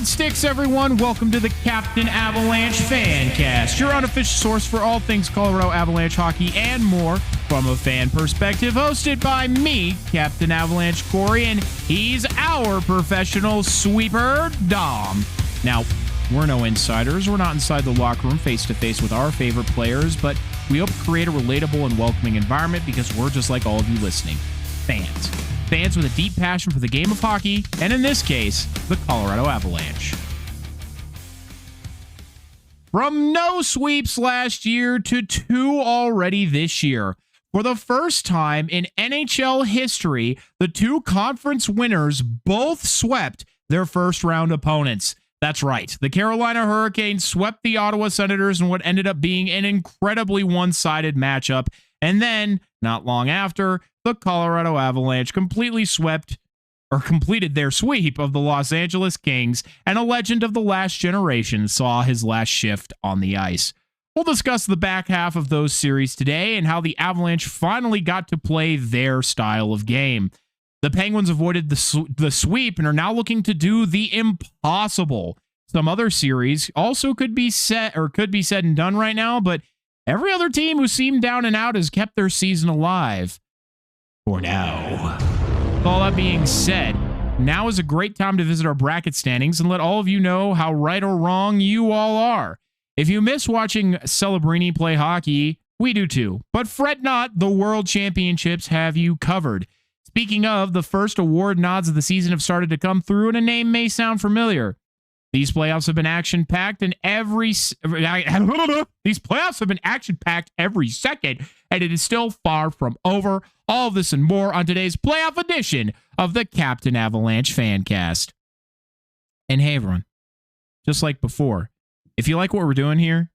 Sticks, everyone. Welcome to the Captain Avalanche Fancast, your unofficial source for all things Colorado Avalanche hockey and more from a fan perspective. Hosted by me, Captain Avalanche Corey, and he's our professional sweeper, Dom. Now, we're no insiders. We're not inside the locker room face-to-face with our favorite players, but we hope to create a relatable and welcoming environment because we're just like all of you listening. Fans. Fans with a deep passion for the game of hockey, and in this case, the Colorado Avalanche. From no sweeps last year to 2 already this year. For the first time in NHL history, the 2 conference winners both swept their first-round opponents. That's right. The Carolina Hurricanes swept the Ottawa Senators in what ended up being an incredibly one-sided matchup. And then, not long after, the Colorado Avalanche completed their sweep of the Los Angeles Kings, and a legend of the last generation saw his last shift on the ice. We'll discuss the back half of those series today and how the Avalanche finally got to play their style of game. The Penguins avoided the sweep and are now looking to do the impossible. Some other series also could be said and done right now, but every other team who seemed down and out has kept their season alive. For now. With all that being said, now is a great time to visit our bracket standings and let all of you know how right or wrong you all are. If you miss watching Celebrini play hockey, we do too. But fret not, the World Championships have you covered. Speaking of, the first award nods of the season have started to come through, and a name may sound familiar. These playoffs have been action-packed every second, and it is still far from over. All of this and more on today's playoff edition of the Captain Avalanche Fancast. And hey, everyone, just like before, if you like what we're doing here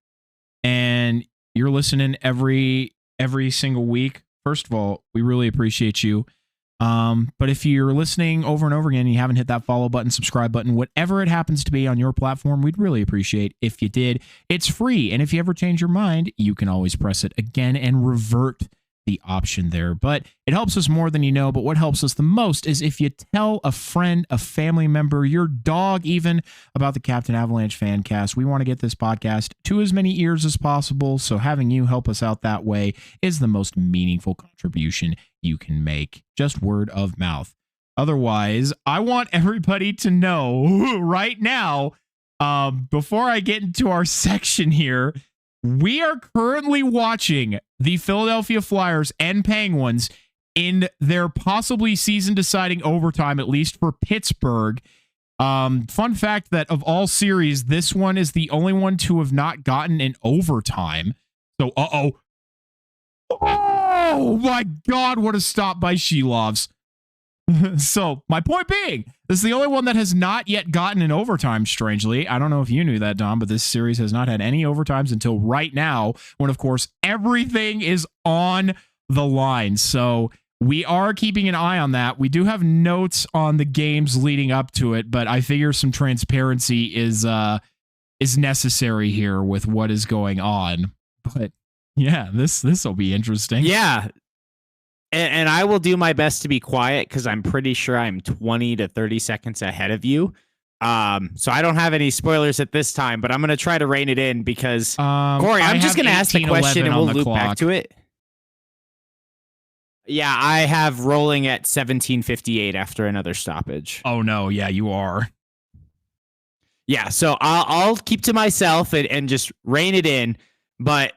and you're listening every single week, first of all, we really appreciate you. But if you're listening over and over again and you haven't hit that follow button, subscribe button, whatever it happens to be on your platform, we'd really appreciate if you did. It's free. And if you ever change your mind, you can always press it again and revert the option there. But it helps us more than you know. But what helps us the most is if you tell a friend, a family member, your dog even, about the Captain Avalanche Fancast. We want to get this podcast to as many ears as possible. So having you help us out that way is the most meaningful contribution you can make. Just word of mouth. Otherwise, I want everybody to know right now, before I get into our section here, we are currently watching the Philadelphia Flyers and Penguins in their possibly season-deciding overtime, at least for Pittsburgh. Fun fact that of all series, this one is the only one to have not gotten an overtime. So, oh my God, what a stop by Shelovs. So, my point being, this is the only one that has not yet gotten an overtime, strangely. I don't know if you knew that, Dom, but this series has not had any overtimes until right now, when, of course, everything is on the line. So, we are keeping an eye on that. We do have notes on the games leading up to it, but I figure some transparency is necessary here with what is going on. But, yeah, this will be interesting. Yeah. And I will do my best to be quiet because I'm pretty sure I'm 20 to 30 seconds ahead of you. So I don't have any spoilers at this time, but I'm going to try to rein it in because, Corey, I'm just going to ask the question and we'll loop back to it. Yeah, I have rolling at 17:58 after another stoppage. Oh, no. Yeah, you are. Yeah, so I'll keep to myself and just rein it in, but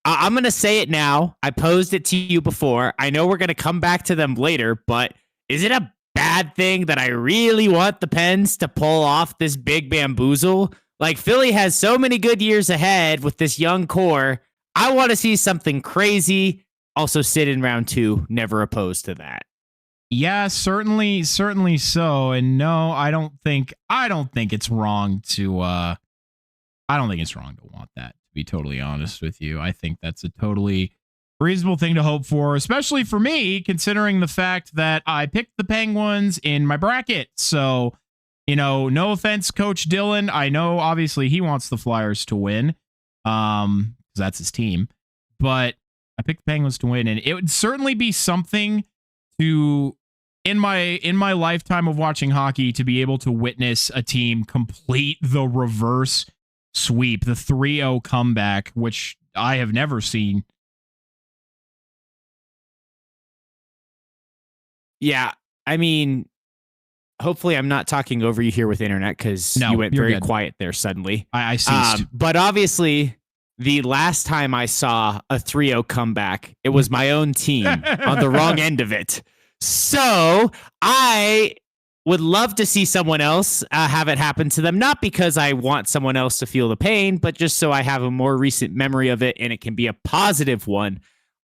I'm going to say it now. I posed it to you before. I know we're going to come back to them later, but is it a bad thing that I really want the Pens to pull off this big bamboozle? Like, Philly has so many good years ahead with this young core. I want to see something crazy. Also, sit in round 2. Never opposed to that. Yeah, certainly so. And no, I don't think it's wrong to want that. Be totally honest with you. I think that's a totally reasonable thing to hope for, especially for me, considering the fact that I picked the Penguins in my bracket. So, no offense, Coach Dillon. I know obviously he wants the Flyers to win. Because that's his team. But I picked the Penguins to win, and it would certainly be something to in my lifetime of watching hockey, to be able to witness a team complete the reverse sweep, the 3-0 comeback, which I have never seen. Yeah, I mean, hopefully I'm not talking over you here with internet, because you went very quiet there suddenly. I ceased. But obviously, the last time I saw a 3-0 comeback, it was my own team on the wrong end of it. So I would love to see someone else have it happen to them, not because I want someone else to feel the pain, but just so I have a more recent memory of it and it can be a positive one.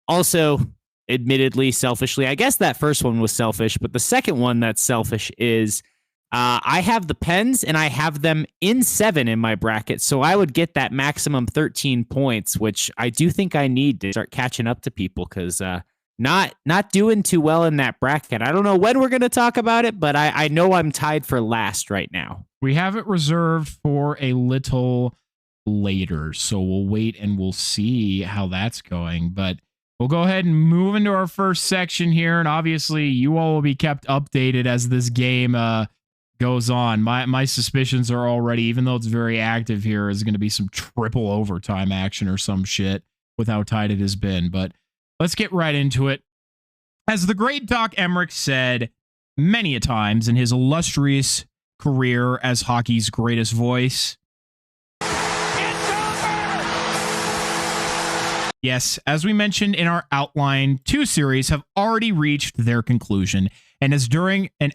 Also, admittedly, selfishly, I guess that first one was selfish, but the second one that's selfish is I have the Pens and I have them in 7 in my bracket, so I would get that maximum 13 points, which I do think I need to start catching up to people, because not doing too well in that bracket. I don't know when we're going to talk about it, but I know I'm tied for last right now. We have it reserved for a little later, so we'll wait and we'll see how that's going, but we'll go ahead and move into our first section here, and obviously you all will be kept updated as this game goes on. My suspicions are already, even though it's very active here, is going to be some triple overtime action or some shit with how tight it has been, but let's get right into it. As the great Doc Emmerich said many a times in his illustrious career as hockey's greatest voice, yes, as we mentioned in our outline, 2 series have already reached their conclusion. And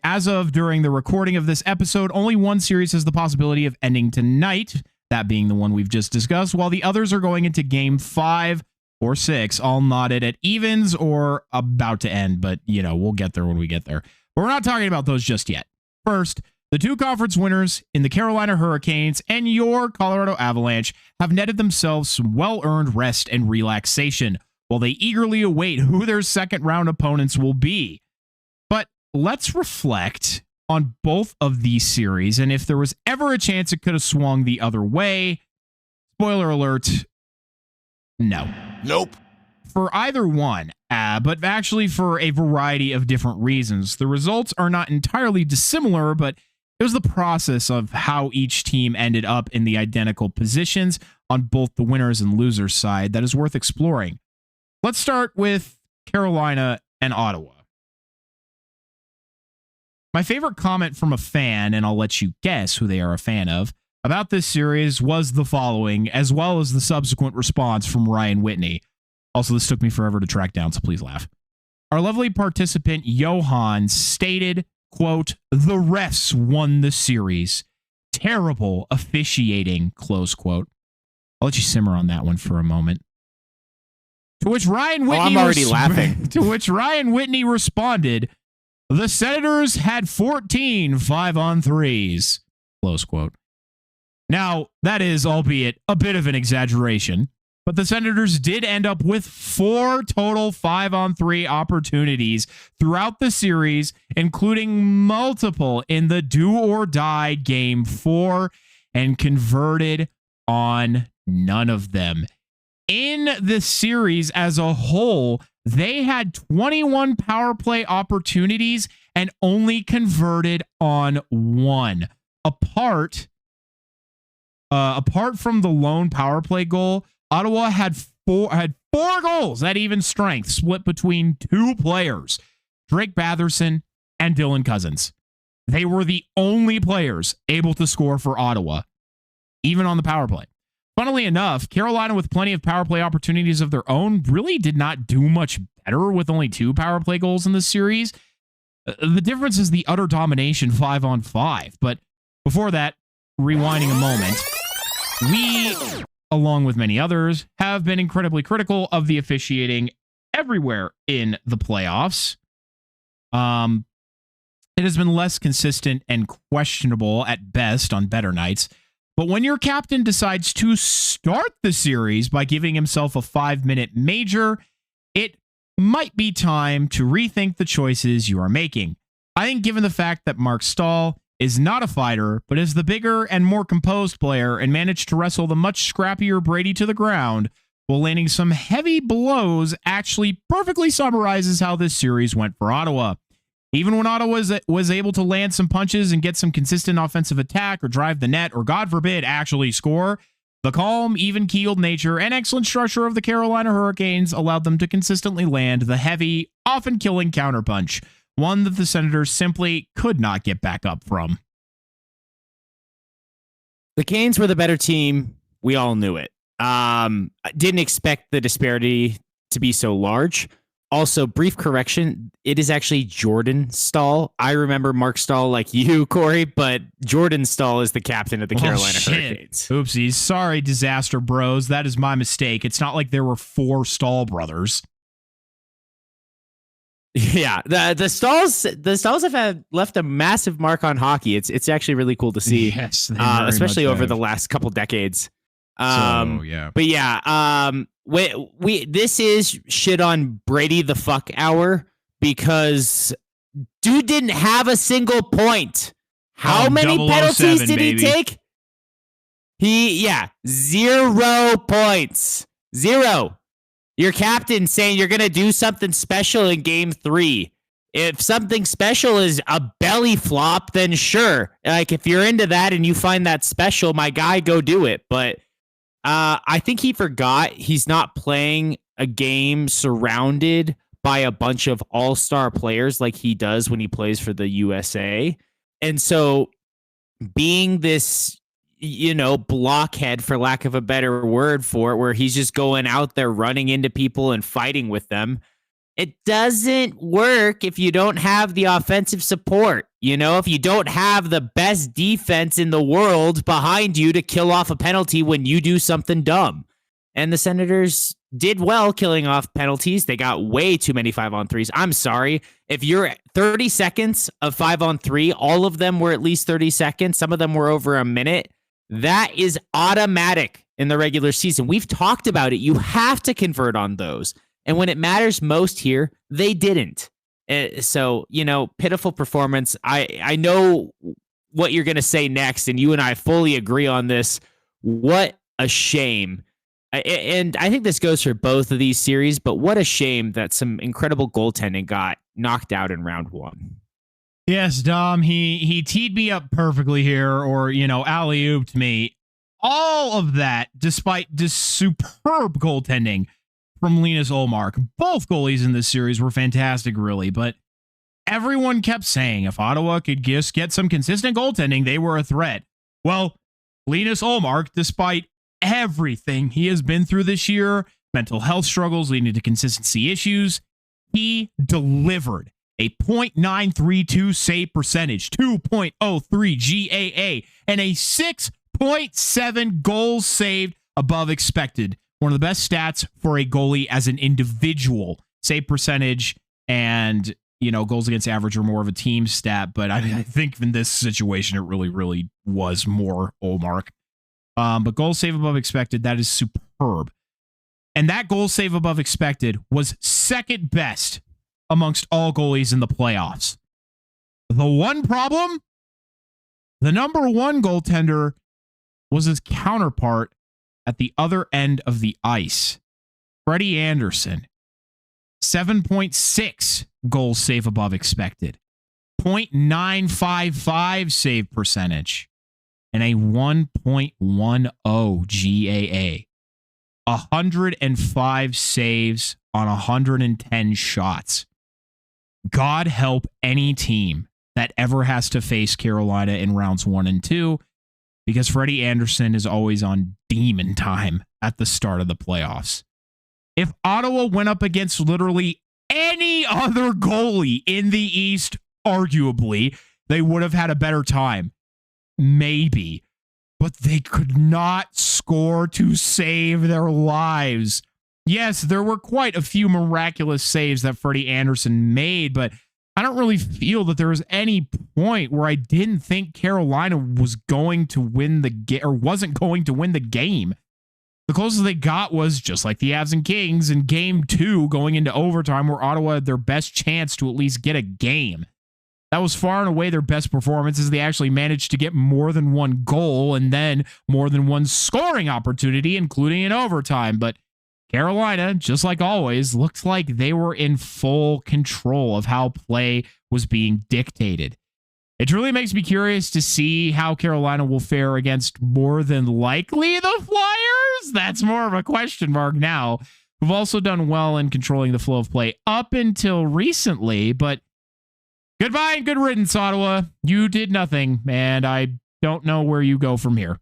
as of during the recording of this episode, only 1 series has the possibility of ending tonight, that being the one we've just discussed, while the others are going into game 5 or 6, all knotted at evens or about to end. But, we'll get there when we get there. But we're not talking about those just yet. First, the 2 conference winners in the Carolina Hurricanes and your Colorado Avalanche have netted themselves some well-earned rest and relaxation while they eagerly await who their second-round opponents will be. But let's reflect on both of these series, and if there was ever a chance it could have swung the other way, spoiler alert, no. Nope. For either one, but actually for a variety of different reasons. The results are not entirely dissimilar, but it was the process of how each team ended up in the identical positions on both the winners and losers side that is worth exploring. Let's start with Carolina and Ottawa. My favorite comment from a fan, and I'll let you guess who they are a fan of, about this series was the following, as well as the subsequent response from Ryan Whitney. Also, this took me forever to track down, so please laugh. Our lovely participant, Johan, stated, quote, "The refs won the series. Terrible officiating," close quote. I'll let you simmer on that one for a moment. To which Ryan Whitney I'm already laughing. To which Ryan Whitney responded, "The Senators had 14 5-on-3s," close quote. Now, that is, albeit a bit of an exaggeration, but the Senators did end up with 4 total 5-on-3 opportunities throughout the series, including multiple in the do-or-die Game 4, and converted on none of them. In the series as a whole, they had 21 power play opportunities and only converted on 1. Apart from the lone power play goal, Ottawa had four goals at even strength, split between 2 players, Drake Batherson and Dylan Cousins. They were the only players able to score for Ottawa, even on the power play. Funnily enough, Carolina, with plenty of power play opportunities of their own, really did not do much better with only 2 power play goals in this series. The difference is the utter domination 5-on-5. But before that, rewinding a moment, we, along with many others, have been incredibly critical of the officiating everywhere in the playoffs. It has been less consistent and questionable at best on better nights. But when your captain decides to start the series by giving himself a 5-minute major, it might be time to rethink the choices you are making. I think given the fact that Mark Stahl is not a fighter, but is the bigger and more composed player and managed to wrestle the much scrappier Brady to the ground while landing some heavy blows, actually perfectly summarizes how this series went for Ottawa. Even when Ottawa was able to land some punches and get some consistent offensive attack or drive the net or, God forbid, actually score, the calm, even-keeled nature and excellent structure of the Carolina Hurricanes allowed them to consistently land the heavy, often killing counterpunch, one that the Senators simply could not get back up from. The Canes were the better team. We all knew it. Didn't expect the disparity to be so large. Also, brief correction, it is actually Jordan Staal. I remember Mark Staal like you, Corey, but Jordan Staal is the captain of the Carolina Hurricanes. Oopsies. Sorry, disaster bros. That is my mistake. It's not like there were 4 Staal brothers. Yeah, the Stahls have left a massive mark on hockey. It's actually really cool to see, yes, especially over the last couple decades. Yeah. But yeah, we this is shit on Brady the fuck hour because dude didn't have a single point. How many penalties did he take? 0 points. 0. Your captain saying you're going to do something special in game 3. If something special is a belly flop, then sure. Like if you're into that and you find that special, my guy, go do it. But I think he forgot he's not playing a game surrounded by a bunch of all-star players like he does when he plays for the USA. And so being this, blockhead, for lack of a better word for it, where he's just going out there running into people and fighting with them, it doesn't work if you don't have the offensive support. If you don't have the best defense in the world behind you to kill off a penalty when you do something dumb. And the Senators did well killing off penalties. They got way too many 5-on-3s. I'm sorry. If you're 30 seconds of 5-on-3, all of them were at least 30 seconds. Some of them were over a minute. That is automatic in the regular season. We've talked about it. You have to convert on those. And when it matters most here, they didn't. So, pitiful performance. I know what you're going to say next, and you and I fully agree on this. What a shame. And I think this goes for both of these series, but what a shame that some incredible goaltending got knocked out in round 1. Yes, Dom, he teed me up perfectly here, or, alley-ooped me. All of that, despite this superb goaltending from Linus Ullmark. Both goalies in this series were fantastic, really, but everyone kept saying if Ottawa could just get some consistent goaltending, they were a threat. Well, Linus Ullmark, despite everything he has been through this year, mental health struggles leading to consistency issues, he delivered a .932 save percentage, 2.03 GAA, and a 6.7 goals saved above expected. One of the best stats for a goalie as an individual. Save percentage and, goals against average are more of a team stat, but I think in this situation, it really, really was more Ullmark. But goal save above expected, that is superb. And that goal save above expected was second best amongst all goalies in the playoffs. The one problem, the number 1 goaltender was his counterpart at the other end of the ice. Freddie Anderson, 7.6 goals save above expected, .955 save percentage, and a 1.10 GAA. 105 saves on 110 shots. God help any team that ever has to face Carolina in rounds 1 and 2, because Freddie Anderson is always on demon time at the start of the playoffs. If Ottawa went up against literally any other goalie in the East, arguably, they would have had a better time. Maybe. But they could not score to save their lives. Yes, there were quite a few miraculous saves that Freddie Anderson made, but I don't really feel that there was any point where I didn't think Carolina was going to win the game or wasn't going to win the game. The closest they got was just like the Avs and Kings in game 2 going into overtime, where Ottawa had their best chance to at least get a game. That was far and away their best performance, as they actually managed to get more than one goal and then more than one scoring opportunity, including in overtime. But Carolina, just like always, looked like they were in full control of how play was being dictated. It really makes me curious to see how Carolina will fare against more than likely the Flyers. That's more of a question mark now. We've also done well in controlling the flow of play up until recently, but goodbye and good riddance, Ottawa. You did nothing, and I don't know where you go from here.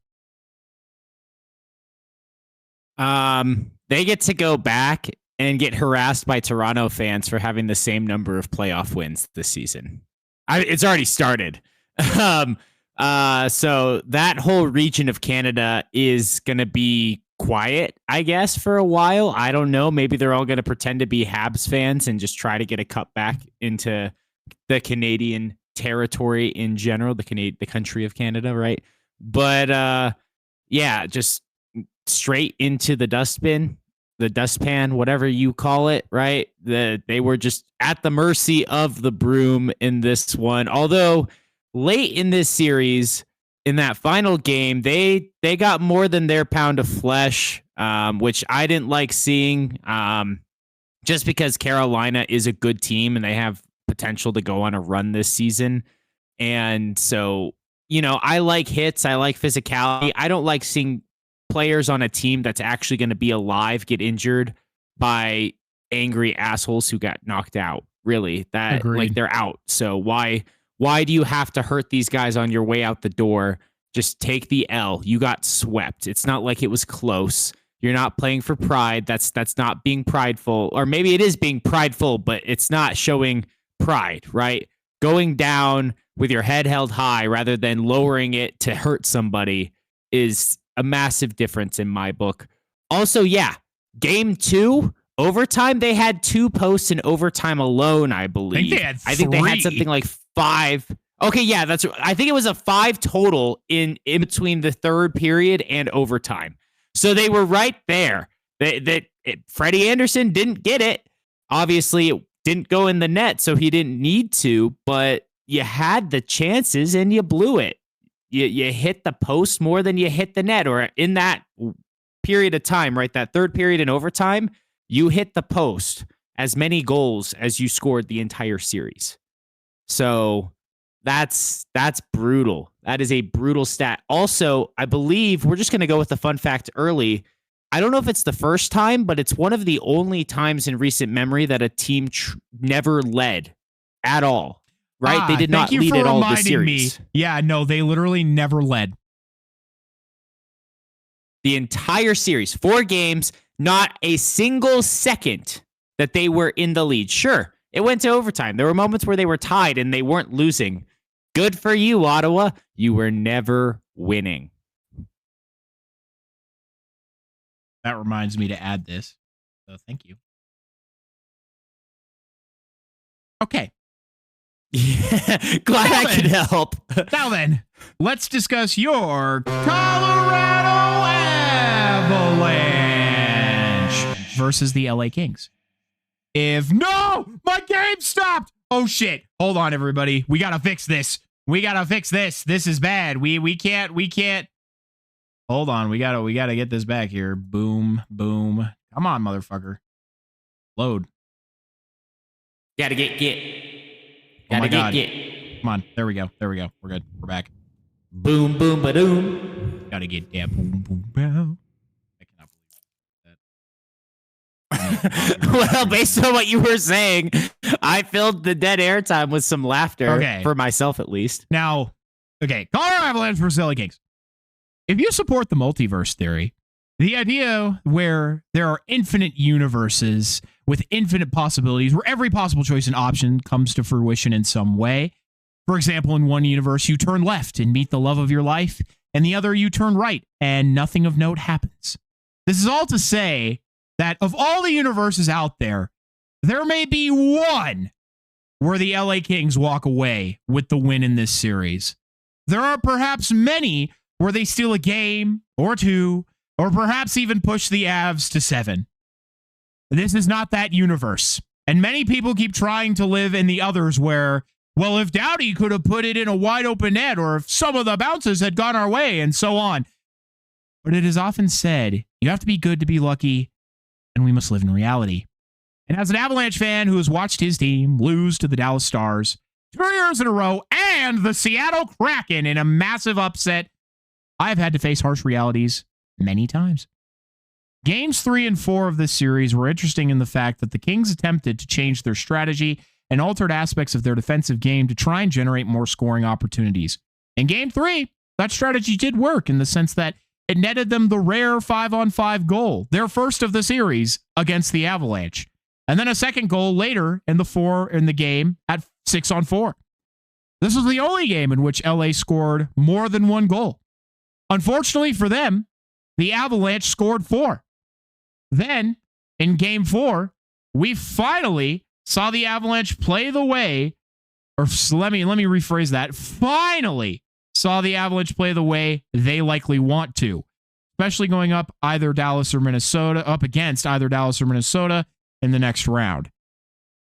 They get to go back and get harassed by Toronto fans for having the same number of playoff wins this season. It's already started. So that whole region of Canada is going to be quiet, I guess, for a while. I don't know. Maybe they're all going to pretend to be Habs fans and just try to get a cut back into the Canadian territory in general, the country of Canada, right? But yeah, just straight into the dustbin, the dustpan, whatever you call it, right? They were just at the mercy of the broom in this one. Although late in this series, in that final game, they got more than their pound of flesh, which I didn't like seeing, just because Carolina is a good team and they have potential to go on a run this season. And so, I like hits. I like physicality. I don't like seeing players on a team that's actually going to be alive get injured by angry assholes who got knocked out. Really, that Agreed. Like they're out. So why do you have to hurt these guys on your way out the door? Just take the L. You got swept. It's not like it was close. You're not playing for pride. That's not being prideful, or maybe it is being prideful, but it's not showing pride, right? Going down with your head held high rather than lowering it to hurt somebody is a massive difference in my book. Also, yeah, game 2, overtime, they had 2 posts in overtime alone, I believe. I think they had something like 5. Okay, yeah, I think it was a 5 total in between the third period and overtime. So they were right there. Freddie Anderson didn't get it. Obviously, it didn't go in the net, so he didn't need to, but you had the chances and you blew it. You hit the post more than you hit the net, or in that period of time, right? That third period in overtime, you hit the post as many goals as you scored the entire series. So that's brutal. That is a brutal stat. Also, I believe we're just going to go with the fun fact early. I don't know if it's the first time, but it's one of the only times in recent memory that a team never led at all. Right? They did not lead at all this series. Yeah, no, they literally never led. The entire series, 4 games, not a single second that they were in the lead. Sure, it went to overtime. There were moments where they were tied and they weren't losing. Good for you, Ottawa. You were never winning. That reminds me to add this. So thank you. Okay. Yeah, glad I could help. Now then, let's discuss your Colorado Avalanche versus the LA Kings. No, my game stopped. Oh shit. Hold on, everybody. We gotta fix this. This is bad. We can't. Hold on. We gotta get this back here. Boom, boom. Come on, motherfucker. Load. Gotta get. Oh my God. Come on. There we go. We're good. We're back. Boom, boom, ba-doom. Gotta get that boom, boom, boom. I cannot believe that. Well, based on what you were saying, I filled the dead air time with some laughter, for myself at least. Now, Colorado Avalanche versus LA Kings. If you support the multiverse theory, the idea where there are infinite universes with infinite possibilities, where every possible choice and option comes to fruition in some way. For example, in one universe, you turn left and meet the love of your life, and the other, you turn right and nothing of note happens. This is all to say that of all the universes out there, there may be one where the LA Kings walk away with the win in this series. There are perhaps many where they steal a game or 2, or perhaps even push the Avs to 7. This is not that universe. And many people keep trying to live in the others where, well, if Doughty could have put it in a wide open net, or if some of the bounces had gone our way, and so on. But it is often said, you have to be good to be lucky, and we must live in reality. And as an Avalanche fan who has watched his team lose to the Dallas Stars 2 years in a row and the Seattle Kraken in a massive upset, I've had to face harsh realities many times. Games 3 and 4 of this series were interesting in the fact that the Kings attempted to change their strategy and altered aspects of their defensive game to try and generate more scoring opportunities. In Game 3, that strategy did work in the sense that it netted them the rare 5-on-5 goal, their first of the series against the Avalanche, and then a second goal later in the game at 6-on-4. This was the only game in which LA scored more than one goal. Unfortunately for them, the Avalanche scored 4. Then, in Game 4, we finally saw the Avalanche play the way, or let me rephrase that, finally saw the Avalanche play the way they likely want to, especially going up against either Dallas or Minnesota in the next round.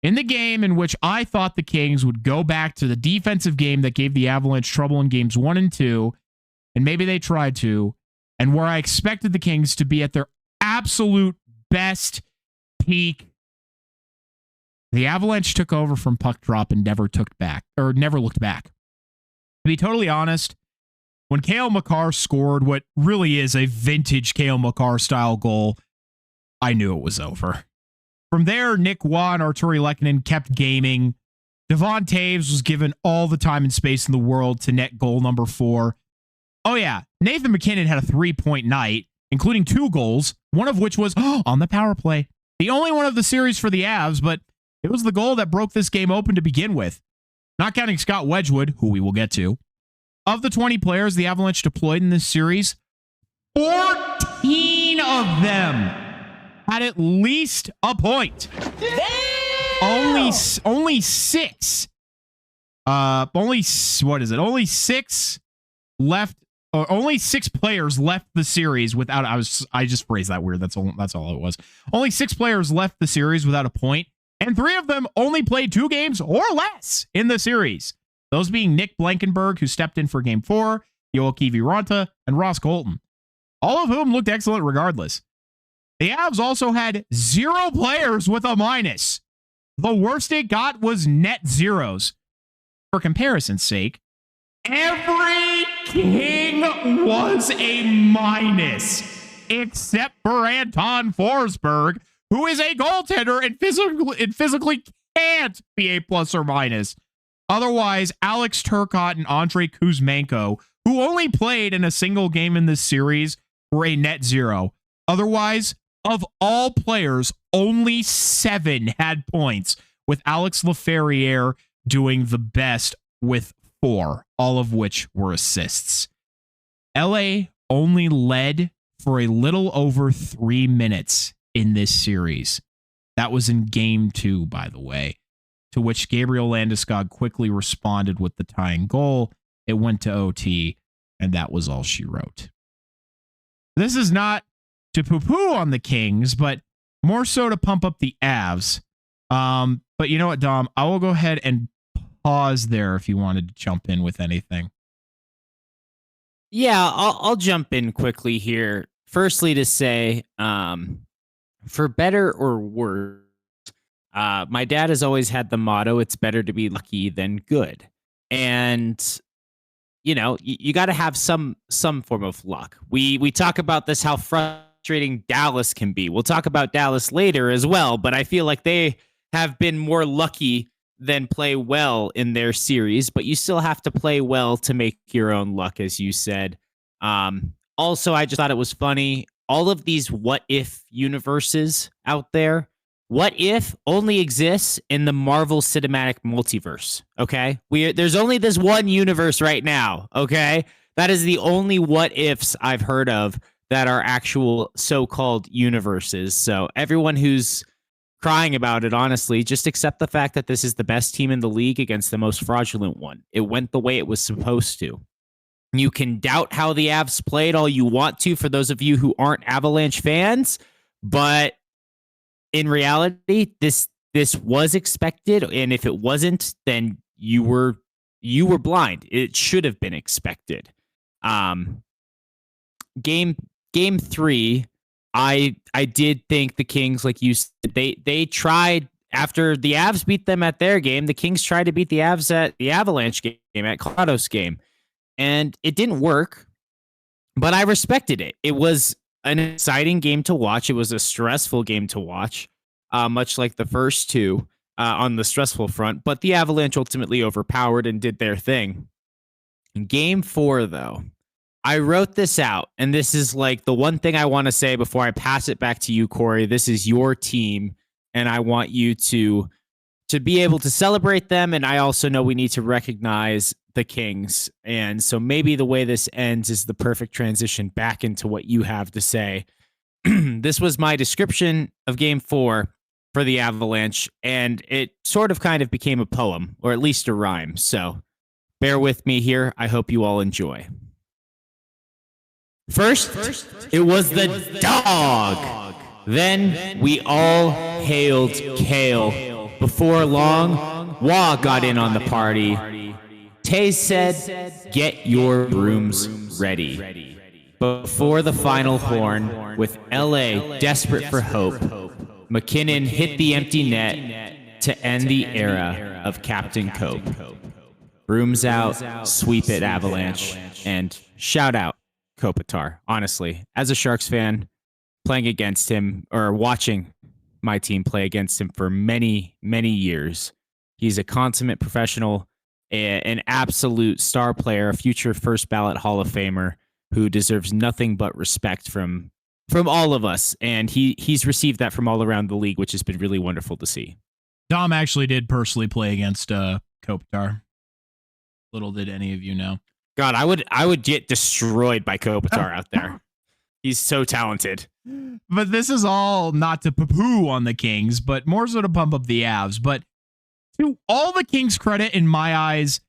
In the game in which I thought the Kings would go back to the defensive game that gave the Avalanche trouble in games 1 and 2, and maybe they tried to, and where I expected the Kings to be at their absolute best peak, the Avalanche took over from puck drop and never looked back. To be totally honest, when Cale Makar scored what really is a vintage Cale Makar style goal, I knew it was over. From there, Nick Waugh and Arturi Lehkonen kept gaming. Devon Taves was given all the time and space in the world to net goal number 4. Oh yeah, Nathan MacKinnon had a 3-point night, including 2 goals, one of which was on the power play. The only one of the series for the Avs, but it was the goal that broke this game open to begin with. Not counting Scott Wedgwood, who we will get to. Of the 20 players the Avalanche deployed in this series, 14 of them had at least a point. Only 6. Only 6 left. Only 6 players left the series without. I just phrased that weird. That's all it was. Only 6 players left the series without a point, and 3 of them only played 2 games or less in the series. Those being Nick Blankenberg, who stepped in for Game 4, Joakim Viranta, and Ross Colton, all of whom looked excellent regardless. The Avs also had 0 players with a minus. The worst it got was net zeros. For comparison's sake, every King was a minus, except for Anton Forsberg, who is a goaltender and physically can't be a plus or minus. Otherwise, Alex Turcotte and Andrei Kuzmenko, who only played in a single game in this series, were a net 0. Otherwise, of all players, only 7 had points, with Alex Laferriere doing the best with 4, all of which were assists. LA only led for a little over 3 minutes in this series. That was in Game 2, by the way, to which Gabriel Landeskog quickly responded with the tying goal. It went to OT, and that was all she wrote. This is not to poo-poo on the Kings, but more so to pump up the Avs. But you know what, Dom? I will go ahead and pause there if you wanted to jump in with anything. Yeah, I'll jump in quickly here. Firstly, to say, for better or worse, my dad has always had the motto, it's better to be lucky than good. And, you know, you got to have some form of luck. We talk about this, how frustrating Dallas can be. We'll talk about Dallas later as well, but I feel like they have been more lucky than play well in their series, but you still have to play well to make your own luck, as you said. Also, I just thought it was funny. All of these what if universes out there, what if only exists in the Marvel Cinematic Multiverse, okay? There's only this one universe right now, okay? That is the only what ifs I've heard of that are actual so-called universes. So everyone who's crying about it, honestly, just accept the fact that this is the best team in the league against the most fraudulent one. It went the way it was supposed to. You can doubt how the Avs played all you want to for those of you who aren't Avalanche fans, but in reality, this was expected, and if it wasn't, then you were blind. It should have been expected. Game 3, I did think the Kings, like you said, they tried after the Avs beat them at their game. The Kings tried to beat the Avs at the Avalanche game, at Colorado's game, and it didn't work. But I respected it. It was an exciting game to watch. It was a stressful game to watch, much like the first two on the stressful front. But the Avalanche ultimately overpowered and did their thing. In Game 4, though, I wrote this out, and this is like the one thing I want to say before I pass it back to you, Corey. This is your team, and I want you to be able to celebrate them. And I also know we need to recognize the Kings. And so maybe the way this ends is the perfect transition back into what you have to say. This was my description of Game 4 for the Avalanche, and it sort of kind of became a poem, or at least a rhyme. So bear with me here. I hope you all enjoy. First, it was the dog. Then we all hailed Kale. Before long, Wah got in on the party. Tay said, "Get your brooms ready." Before the final horn, with LA desperate for hope, McKinnon hit the empty net to end the era of Captain Cope. Brooms out, sweep it, Avalanche, and shout out Kopitar. Honestly, as a Sharks fan, playing against him or watching my team play against him for many, many years, he's a consummate professional, an absolute star player, a future first ballot Hall of Famer who deserves nothing but respect from all of us. And he's received that from all around the league, which has been really wonderful to see. Dom actually did personally play against Kopitar. Little did any of you know. God, I would get destroyed by Kopitar out there. He's so talented. But this is all not to poo-poo on the Kings, but more so to pump up the Avs. But to all the Kings' credit, in my eyes,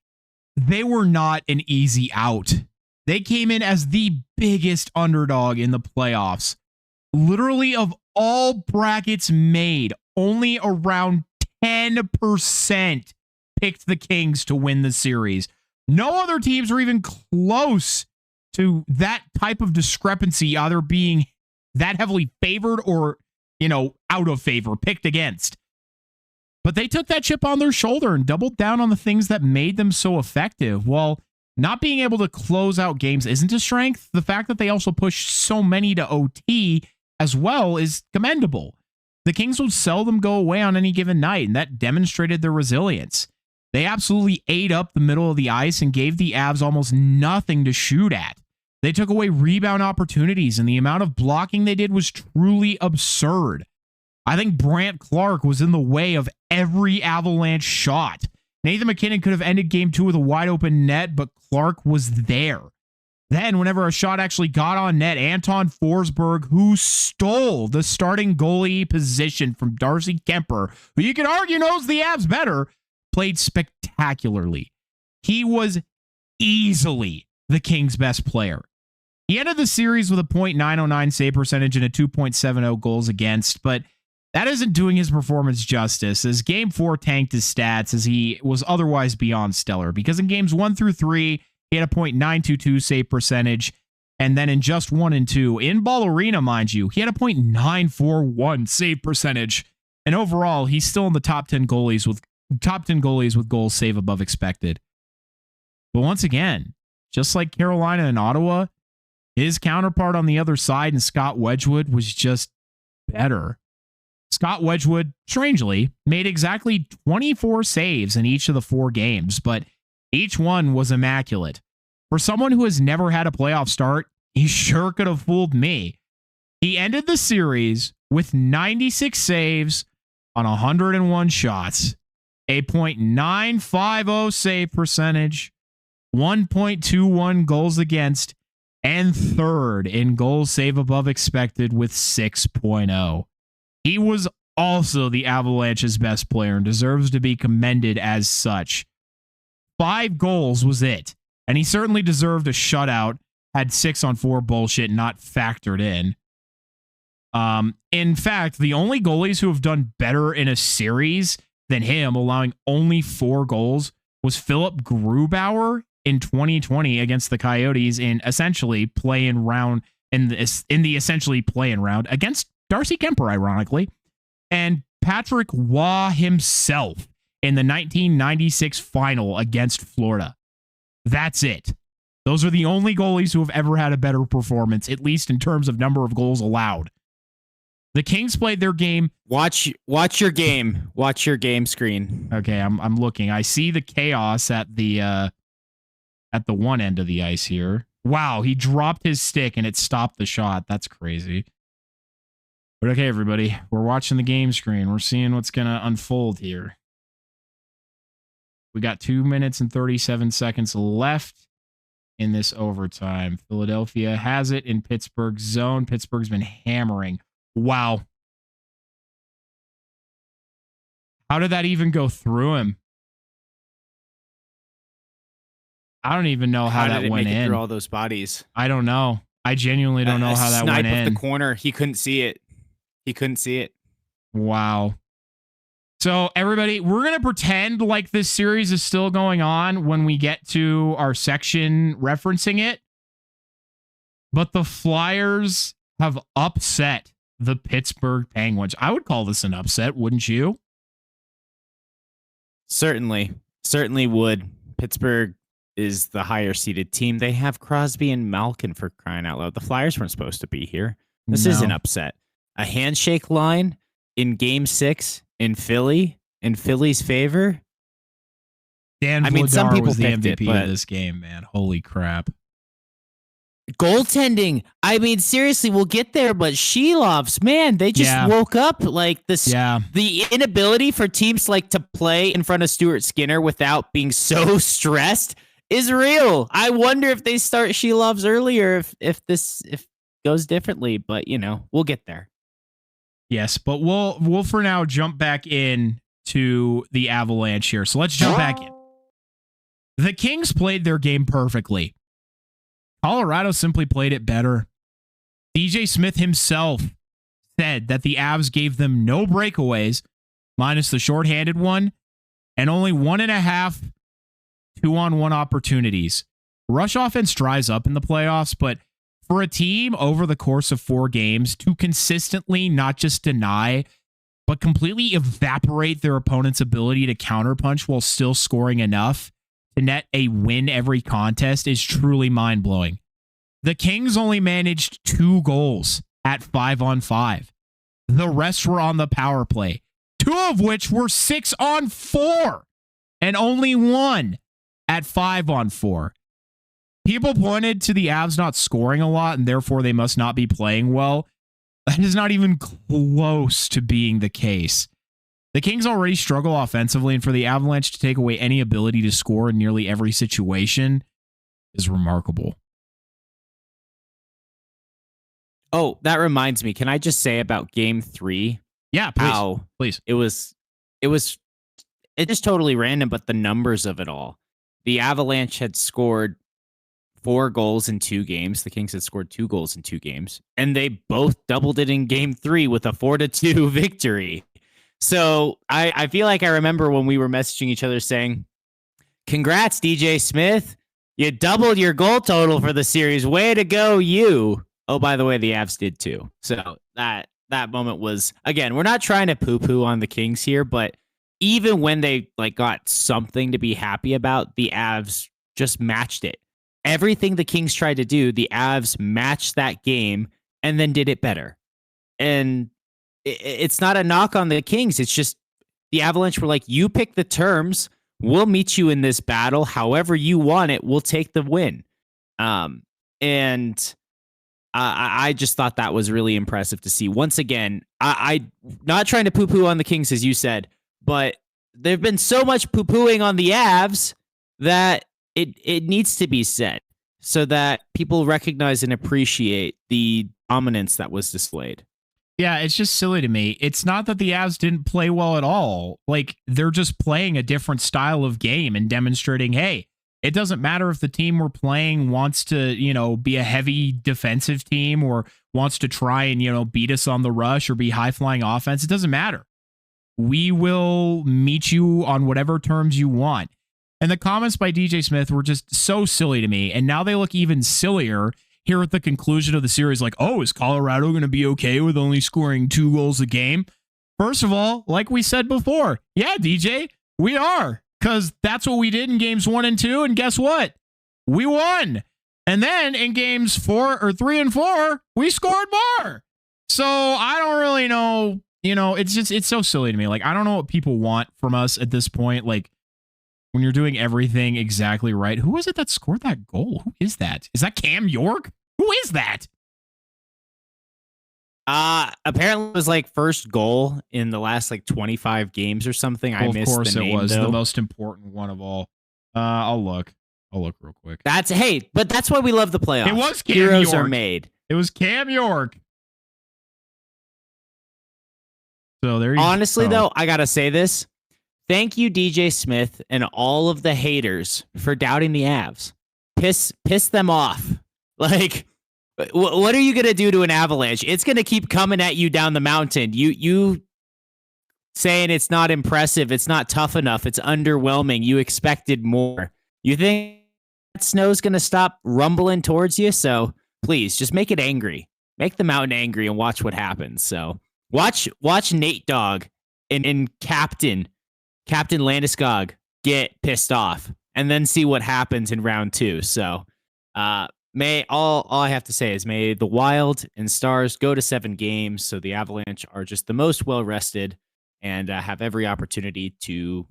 they were not an easy out. They came in as the biggest underdog in the playoffs. Literally, of all brackets made, only around 10% picked the Kings to win the series. No other teams are even close to that type of discrepancy, either being that heavily favored or, out of favor, picked against. But they took that chip on their shoulder and doubled down on the things that made them so effective. While not being able to close out games isn't a strength, the fact that they also pushed so many to OT as well is commendable. The Kings would seldom go away on any given night, and that demonstrated their resilience. They absolutely ate up the middle of the ice and gave the Avs almost nothing to shoot at. They took away rebound opportunities, and the amount of blocking they did was truly absurd. I think Brant Clark was in the way of every Avalanche shot. Nathan McKinnon could have ended Game 2 with a wide open net, but Clark was there. Then, whenever a shot actually got on net, Anton Forsberg, who stole the starting goalie position from Darcy Kemper, who you could argue knows the Avs better, played spectacularly. He was easily the Kings' best player. He ended the series with a .909 save percentage and a 2.70 goals against, but that isn't doing his performance justice, as Game 4 tanked his stats as he was otherwise beyond stellar, because in Games 1 through 3, he had a .922 save percentage, and then in just 1 and 2, in Ball Arena, mind you, he had a .941 save percentage, and overall, he's still in the top 10 goalies with goals save above expected. But once again, just like Carolina and Ottawa, his counterpart on the other side in Scott Wedgwood was just better. Scott Wedgwood, strangely, made exactly 24 saves in each of the 4 games, but each one was immaculate. For someone who has never had a playoff start, he sure could have fooled me. He ended the series with 96 saves on 101 shots, a .950 save percentage, 1.21 goals against, and third in goals save above expected with 6.0. He was also the Avalanche's best player and deserves to be commended as such. 5 goals was it, and he certainly deserved a shutout had 6-on-4 bullshit not factored in. In fact, the only goalies who have done better in a series than him, allowing only 4 goals, was Philip Grubauer in 2020 against the Coyotes in essentially play-in round in the essentially play-in round against Darcy Kemper, ironically, and Patrick Waugh himself in the 1996 final against Florida. That's it. Those are the only goalies who have ever had a better performance, at least in terms of number of goals allowed. The Kings played their game. Watch your game. Watch your game screen. Okay, I'm looking. I see the chaos at the one end of the ice here. Wow, he dropped his stick and it stopped the shot. That's crazy. But okay, everybody, we're watching the game screen. We're seeing what's going to unfold here. We got 2 minutes and 37 seconds left in this overtime. Philadelphia has it in Pittsburgh's zone. Pittsburgh's been hammering. Wow. How did that even go through him? I don't even know how that went in. Through all those bodies. I don't know. I genuinely don't know how that went in. Snipe of the corner. He couldn't see it. Wow. So everybody, we're going to pretend like this series is still going on when we get to our section referencing it. But the Flyers have upset the Pittsburgh Penguins. I would call this an upset, wouldn't you? Certainly would. Pittsburgh is the higher seeded team. They have Crosby and Malkin, for crying out loud. The Flyers weren't supposed to be here. This is an upset. A handshake line in Game 6 in Philly's favor. Dan Vladar some people was the MVP of this game, man. Holy crap. Goaltending. I mean, seriously, we'll get there, but Shelovs, man, they just woke up like this. Yeah. The inability for teams like to play in front of Stuart Skinner without being so stressed is real. I wonder if they start Shelovs earlier, if goes differently, but we'll get there. Yes, but we'll for now jump back in to the Avalanche here. So let's jump back in. The Kings played their game perfectly. Colorado simply played it better. DJ Smith himself said that the Avs gave them no breakaways, minus the shorthanded one, and only 1.5 2-on-1 opportunities. Rush offense dries up in the playoffs, but for a team over the course of 4 games to consistently not just deny, but completely evaporate their opponent's ability to counterpunch while still scoring enough to net a win every contest is truly mind-blowing. The Kings only managed 2 goals at 5-on-5. The rest were on the power play, 2 of which were 6-on-4, and only 1 at 5-on-4. People pointed to the Avs not scoring a lot, and therefore they must not be playing well. That is not even close to being the case. The Kings already struggle offensively, and for the Avalanche to take away any ability to score in nearly every situation is remarkable. Oh, that reminds me. Can I just say about Game 3? Yeah, please. It just totally random, but the numbers of it all. The Avalanche had scored 4 goals in 2 games. The Kings had scored 2 goals in 2 games, and they both doubled it in Game 3 with a 4-2 victory. So I feel like I remember when we were messaging each other saying, "Congrats, DJ Smith! You doubled your goal total for the series. Way to go, you!" Oh, by the way, the Avs did too. So that moment was, again, we're not trying to poo-poo on the Kings here, but even when they got something to be happy about, the Avs just matched it. Everything the Kings tried to do, the Avs matched that game and then did it better. And it's not a knock on the Kings. It's just the Avalanche were like, you pick the terms. We'll meet you in this battle. However you want it, we'll take the win. And I just thought that was really impressive to see. Once again, I not trying to poo-poo on the Kings, as you said, but there've been so much poo-pooing on the Avs that it needs to be said so that people recognize and appreciate the dominance that was displayed. Yeah, it's just silly to me. It's not that the Avs didn't play well at all. They're just playing a different style of game and demonstrating, hey, it doesn't matter if the team we're playing wants to, be a heavy defensive team or wants to try and, beat us on the rush or be high-flying offense. It doesn't matter. We will meet you on whatever terms you want. And the comments by DJ Smith were just so silly to me. And now they look even sillier here at the conclusion of the series, like, oh, is Colorado going to be okay with only scoring 2 goals a game? First of all, like we said before, yeah, DJ, we are, because that's what we did in games 1 and 2. And guess what? We won. And then in games 3 and 4, we scored more. So I don't really know. It's so silly to me. Like, I don't know what people want from us at this point. Like, when you're doing everything exactly right. Who is it that scored that goal? Who is that? Is that Cam York? Who is that? Apparently it was like first goal in the last like 25 games or something. Well, I missed the name. Of course it was though. The most important one of all. I'll look real quick. But that's why we love the playoffs. It was Cam Heroes York. Are made. It was Cam York. So there you Honestly, though, I gotta say this. Thank you, DJ Smith, and all of the haters for doubting the Avs. Piss them off. Like, what are you gonna do to an Avalanche? It's gonna keep coming at you down the mountain. You saying it's not impressive, it's not tough enough, it's underwhelming. You expected more. You think that snow's gonna stop rumbling towards you? So please, just make it angry. Make the mountain angry and watch what happens. So watch Nate Dogg and Captain Landeskog get pissed off, and then see what happens in round 2. So, all I have to say is may the Wild and Stars go to 7 games, so the Avalanche are just the most well rested and have every opportunity to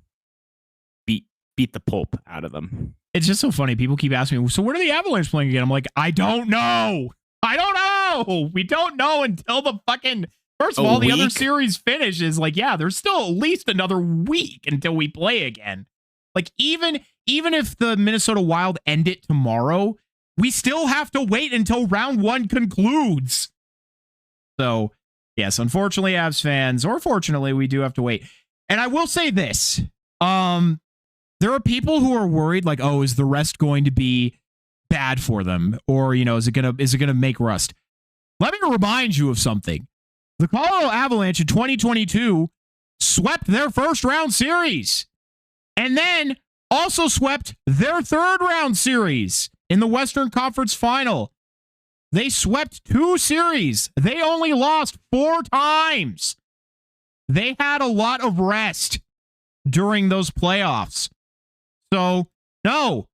beat the pulp out of them. It's just so funny. People keep asking me, so when are the Avalanche playing again? I'm like, I don't know. We don't know until the fucking. First of all, the other series finishes. Like, yeah, there's still at least another week until we play again. Like, even if the Minnesota Wild end it tomorrow, we still have to wait until round 1 concludes. So, yes, unfortunately, Avs fans, or fortunately, we do have to wait. And I will say this. There are people who are worried, like, oh, is the rest going to be bad for them? Or, is it gonna make rust? Let me remind you of something. The Colorado Avalanche in 2022 swept their first round series and then also swept their third round series in the Western Conference Final. They swept 2 series. They only lost 4 times. They had a lot of rest during those playoffs. So, no,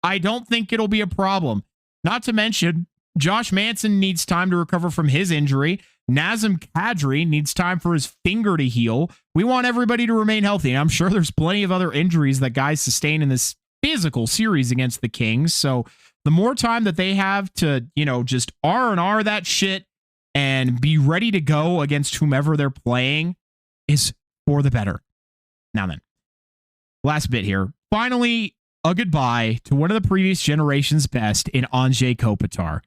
I don't think it'll be a problem. Not to mention, Josh Manson needs time to recover from his injury. Nazem Kadri needs time for his finger to heal. We want everybody to remain healthy. And I'm sure there's plenty of other injuries that guys sustain in this physical series against the Kings. So the more time that they have to, just R&R that shit and be ready to go against whomever they're playing is for the better. Now then, last bit here. Finally, a goodbye to one of the previous generation's best in Anze Kopitar.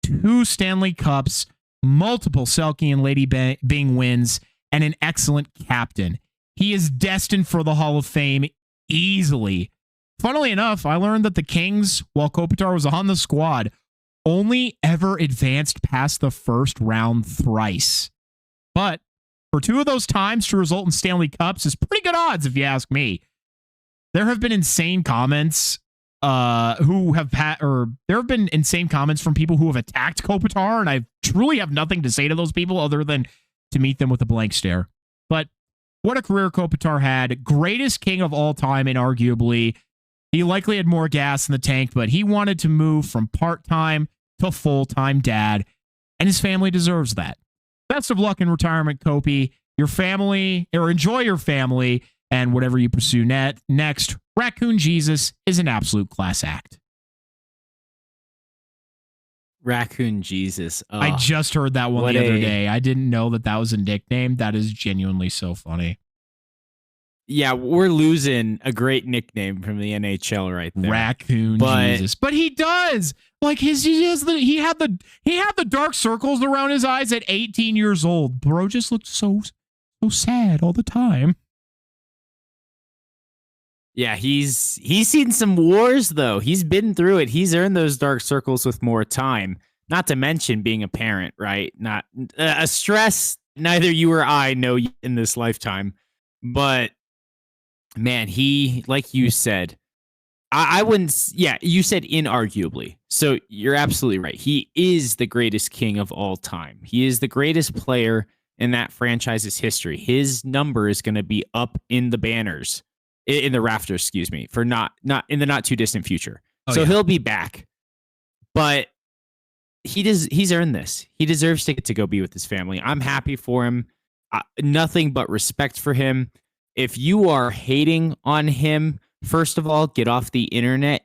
2 Stanley Cups, multiple Selke and Lady Bing wins, and an excellent captain. He is destined for the Hall of Fame easily. Funnily enough, I learned that the Kings, while Kopitar was on the squad, only ever advanced past the first round thrice. But for 2 of those times to result in Stanley Cups is pretty good odds, if you ask me. There have been insane comments there have been insane comments from people who have attacked Kopitar, and I truly have nothing to say to those people other than to meet them with a blank stare. But what a career Kopitar had. Greatest king of all time, inarguably. He likely had more gas in the tank, but he wanted to move from part-time to full-time dad, and his family deserves that. Best of luck in retirement, Kopi. Your family, or enjoy your family, and whatever you pursue next. Raccoon Jesus is an absolute class act. Raccoon Jesus. Oh, I just heard that one the other day. I didn't know that was a nickname. That is genuinely so funny. Yeah, we're losing a great nickname from the NHL right there. Raccoon Jesus. But he does. Like he had the dark circles around his eyes at 18 years old. Bro just looked so sad all the time. Yeah, he's seen some wars, though. He's been through it. He's earned those dark circles with more time. Not to mention being a parent, right? Not a stress neither you or I know in this lifetime. But, man, he, like you said, I wouldn't. Yeah, you said inarguably. So you're absolutely right. He is the greatest king of all time. He is the greatest player in that franchise's history. His number is going to be up in the banners, in the rafters, excuse me, for not in the not too distant future. So he'll be back, but he's earned this. He deserves to get to go be with his family. I'm happy for him. Nothing but respect for him. If you are hating on him, first of all, get off the internet.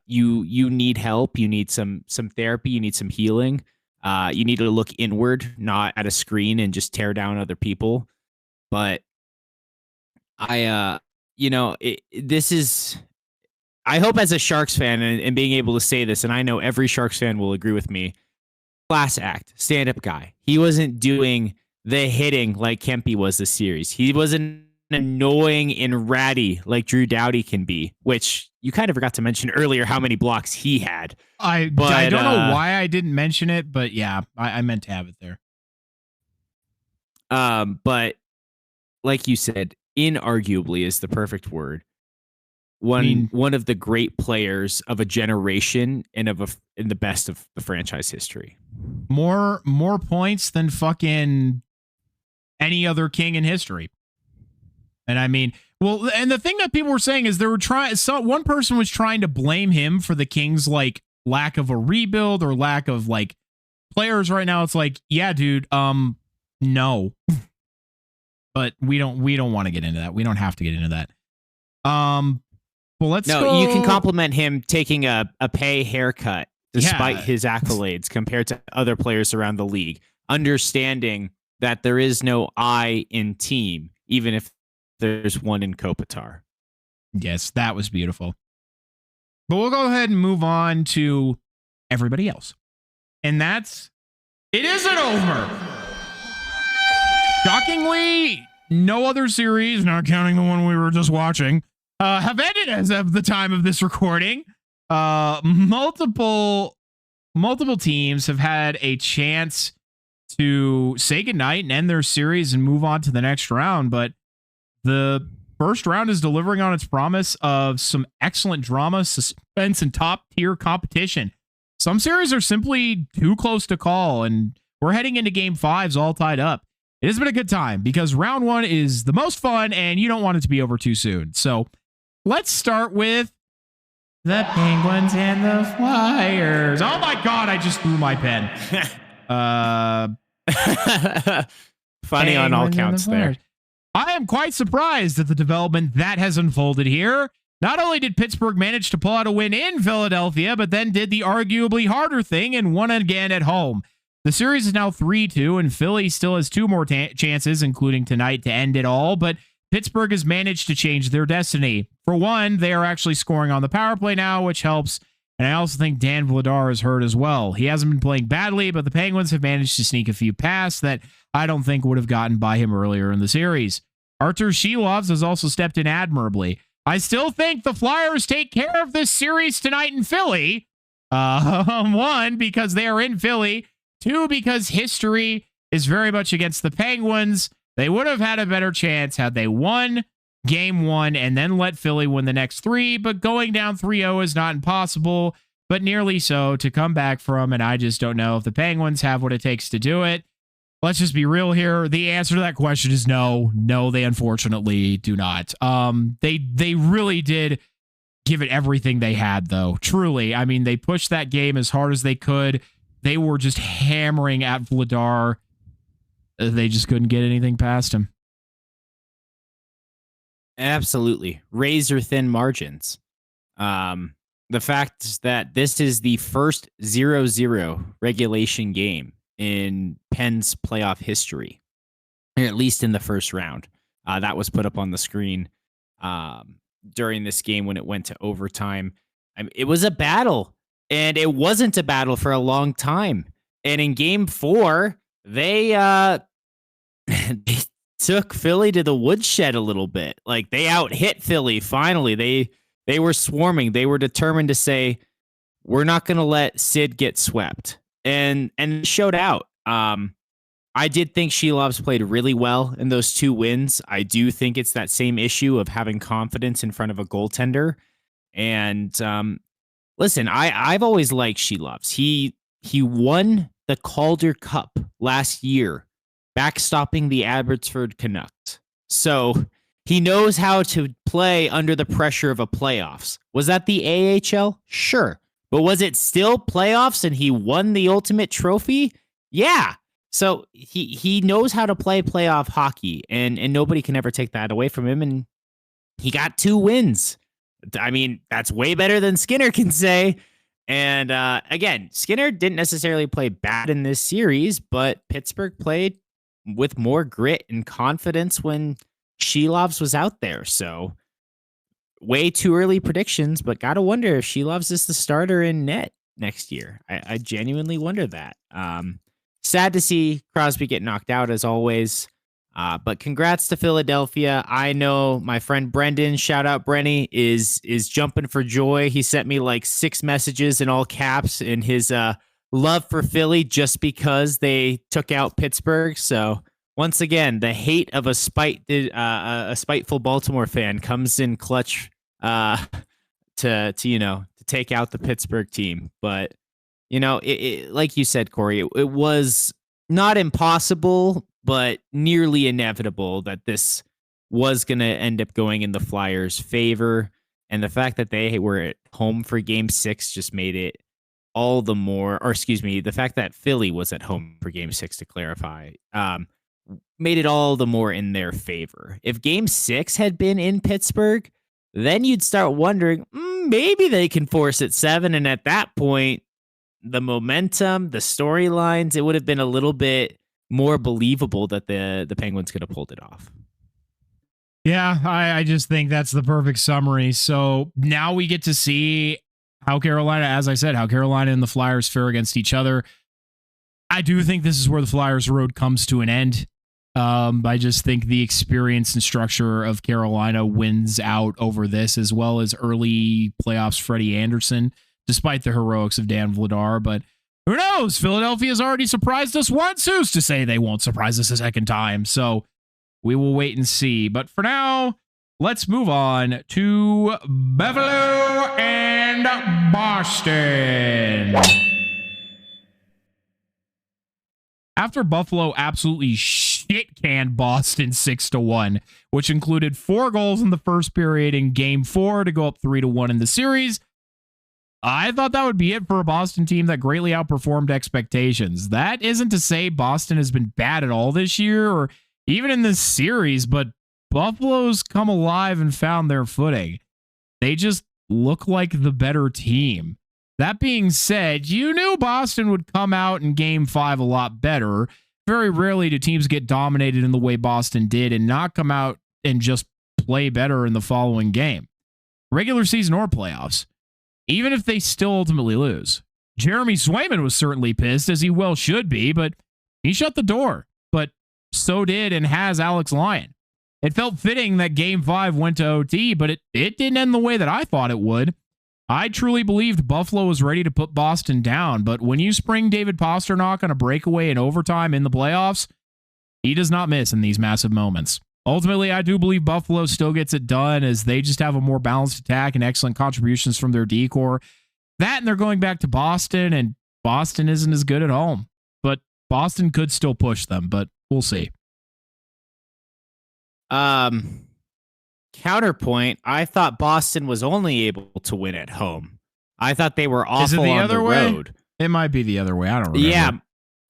You need help. You need some therapy. You need some healing. You need to look inward, not at a screen and just tear down other people. But this is. I hope as a Sharks fan and being able to say this, and I know every Sharks fan will agree with me. Class act, stand up guy. He wasn't doing the hitting like Kempe was this series. He wasn't annoying and ratty like Drew Doughty can be, which you kind of forgot to mention earlier how many blocks he had. I don't know why I didn't mention it, but yeah, I meant to have it there. But like you said, inarguably is the perfect word. One of the great players of a generation and in the best of the franchise history. More points than fucking any other king in history. And I mean, well, and the thing that people were saying is one person was trying to blame him for the Kings like lack of a rebuild or lack of like players right now. It's like, yeah, dude, no. But we don't want to get into that. We don't have to get into that. Well, let's go. You can compliment him taking a pay haircut despite his accolades compared to other players around the league, understanding that there is no I in team, even if there's one in Kopitar. Yes, that was beautiful. But we'll go ahead and move on to everybody else. And it isn't over. Shockingly, no other series, not counting the one we were just watching, have ended as of the time of this recording. Multiple teams have had a chance to say goodnight and end their series and move on to the next round, but the first round is delivering on its promise of some excellent drama, suspense, and top-tier competition. Some series are simply too close to call, and we're heading into Game 5s all tied up. It has been a good time because round one is the most fun, and you don't want it to be over too soon. So let's start with the Penguins and the Flyers. Oh my God, I just threw my pen. Funny on all counts there. I am quite surprised at the development that has unfolded here. Not only did Pittsburgh manage to pull out a win in Philadelphia, but then did the arguably harder thing and won again at home. The series is now 3-2, and Philly still has two more chances, including tonight, to end it all, but Pittsburgh has managed to change their destiny. For one, they are actually scoring on the power play now, which helps, and I also think Dan Vladar is hurt as well. He hasn't been playing badly, but the Penguins have managed to sneak a few past that I don't think would have gotten by him earlier in the series. Artur Shilovs has also stepped in admirably. I still think the Flyers take care of this series tonight in Philly. One, because they are in Philly. Two, because history is very much against the Penguins. They would have had a better chance had they won Game 1 and then let Philly win the next three, but going down 3-0 is not impossible, but nearly so to come back from, and I just don't know if the Penguins have what it takes to do it. Let's just be real here. The answer to that question is no. No, they unfortunately do not. They really did give it everything they had, though. Truly. I mean, they pushed that game as hard as they could. They were just hammering at Vladar. They just couldn't get anything past him. Absolutely. Razor thin margins. The fact that this is the first 0-0 regulation game in Penn's playoff history, at least in the first round. That was put up on the screen during this game when it went to overtime. I mean, it was a battle, and it wasn't a battle for a long time. And in Game 4, they they took Philly to the woodshed a little bit. Like, they out-hit Philly, finally. They were swarming. They were determined to say, we're not going to let Sid get swept. And it showed out. I did think Shilovs played really well in those two wins. I do think it's that same issue of having confidence in front of a goaltender. And listen, I've always liked She Loves. He won the Calder Cup last year, backstopping the Abbotsford Canucks. So he knows how to play under the pressure of a playoffs. Was that the AHL? Sure. But was it still playoffs and he won the ultimate trophy? Yeah. So he knows how to play playoff hockey, and nobody can ever take that away from him. And he got 2 wins. I mean, that's way better than Skinner can say. And again, Skinner didn't necessarily play bad in this series, but Pittsburgh played with more grit and confidence when Shelovs was out there. So way too early predictions, but gotta wonder if Shelovs is the starter in net next year. I genuinely wonder that. Sad to see Crosby get knocked out as always. But congrats to Philadelphia. I know my friend Brendan, shout out Brenny, is jumping for joy. He sent me like 6 messages in all caps in his love for Philly just because they took out Pittsburgh. So once again, the hate of a spiteful Baltimore fan comes in clutch to take out the Pittsburgh team. But it like you said, Corey, it was not impossible, but nearly inevitable that this was going to end up going in the Flyers' favor. And the fact that they were at home for Game 6 just made it all the more, or excuse me, the fact that Philly was at home for Game 6, to clarify, made it all the more in their favor. If Game 6 had been in Pittsburgh, then you'd start wondering, maybe they can force it 7. And at that point, the momentum, the storylines, it would have been a little bit more believable that the Penguins could have pulled it off. Yeah, I just think that's the perfect summary. So now we get to see how Carolina, as I said, how Carolina and the Flyers fare against each other. I do think this is where the Flyers' road comes to an end. I just think the experience and structure of Carolina wins out over this, as well as early playoffs Freddie Anderson, despite the heroics of Dan Vladar. But who knows? Philadelphia's already surprised us once. Who's to say they won't surprise us a second time? So we will wait and see. But for now, let's move on to Buffalo and Boston. After Buffalo absolutely shit-canned Boston 6-1, which included 4 goals in the first period in Game 4 to go up 3-1 in the series, I thought that would be it for a Boston team that greatly outperformed expectations. That isn't to say Boston has been bad at all this year or even in this series, but Buffalo's come alive and found their footing. They just look like the better team. That being said, you knew Boston would come out in Game 5 a lot better. Very rarely do teams get dominated in the way Boston did and not come out and just play better in the following game, regular season or playoffs, even if they still ultimately lose. Jeremy Swayman was certainly pissed, as he well should be, but he shut the door. But so did and has Alex Lyon. It felt fitting that Game 5 went to OT, but it didn't end the way that I thought it would. I truly believed Buffalo was ready to put Boston down, but when you spring David Pastrnak on a breakaway in overtime in the playoffs, he does not miss in these massive moments. Ultimately, I do believe Buffalo still gets it done, as they just have a more balanced attack and excellent contributions from their D-core. That, and they're going back to Boston, and Boston isn't as good at home. But Boston could still push them, but we'll see. Counterpoint, I thought Boston was only able to win at home. I thought they were awful on the road. It might be the other way. I don't remember. Yeah,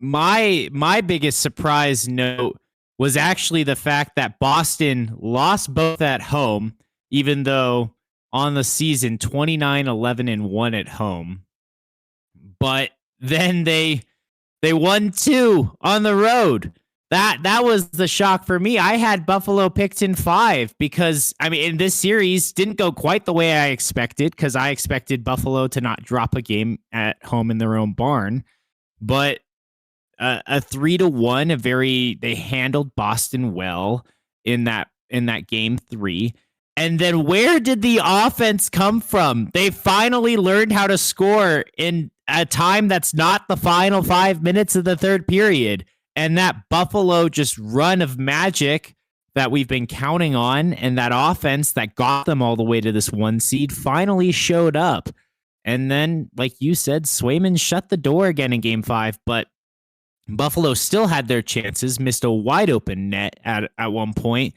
my biggest surprise note was actually the fact that Boston lost both at home, even though on the season 29-11-1 at home. But then they won 2 on the road. That was the shock for me. I had Buffalo picked in 5 because, I mean, in this series didn't go quite the way I expected, because I expected Buffalo to not drop a game at home in their own barn. But a 3-1, they handled Boston well in that Game 3. And then where did the offense come from? They finally learned how to score in a time that's not the final 5 minutes of the third period. And that Buffalo just run of magic that we've been counting on, and that offense that got them all the way to this 1 seed finally showed up. And then, like you said, Swayman shut the door again in game 5, but Buffalo still had their chances, missed a wide open net at one point,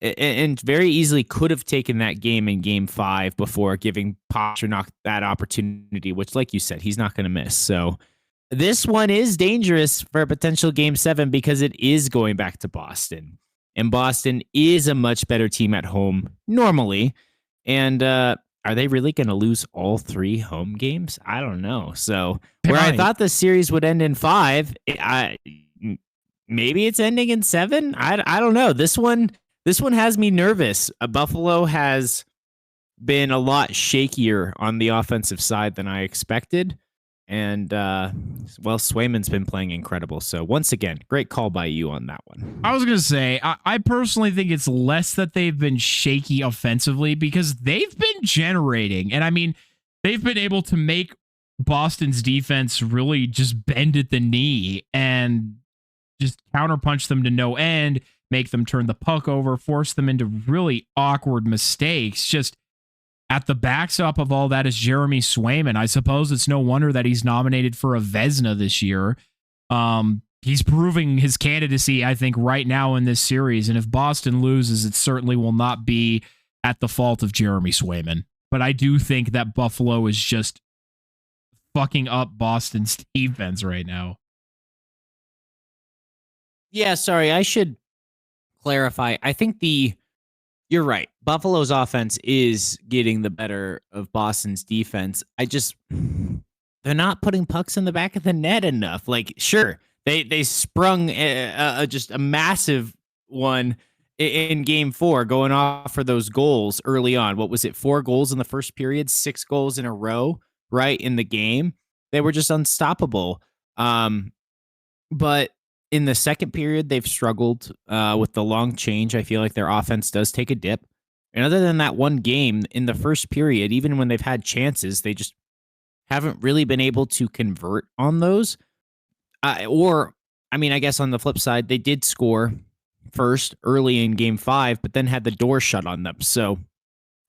and very easily could have taken that game in game 5 before giving Pastrnak that opportunity, which, like you said, he's not going to miss. So this one is dangerous for a potential game 7 because it is going back to Boston. And Boston is a much better team at home normally. And are they really going to lose all 3 home games? I don't know. So where I thought the series would end in 5, maybe it's ending in 7. I don't know. This one has me nervous. Buffalo has been a lot shakier on the offensive side than I expected. And, Swayman's been playing incredible. So once again, great call by you on that one. I was going to say, I personally think it's less that they've been shaky offensively because they've been generating. And I mean, they've been able to make Boston's defense really just bend at the knee and just counterpunch them to no end, make them turn the puck over, force them into really awkward mistakes. Just at the backstop of all that is Jeremy Swayman. I suppose it's no wonder that he's nominated for a Vezina this year. He's proving his candidacy, I think, right now in this series. And if Boston loses, it certainly will not be at the fault of Jeremy Swayman. But I do think that Buffalo is just fucking up Boston's defense right now. Yeah, sorry, I should clarify. I think you're right. Buffalo's offense is getting the better of Boston's defense. They're not putting pucks in the back of the net enough. Like, sure, they sprung just a massive one in game 4, going off for those goals early on. What was it? 4 goals in the first period, 6 goals in a row, right, in the game. They were just unstoppable. But in the second period, they've struggled with the long change. I feel like their offense does take a dip. And other than that one game in the first period, even when they've had chances, they just haven't really been able to convert on those. I guess on the flip side, they did score first early in game 5, but then had the door shut on them. So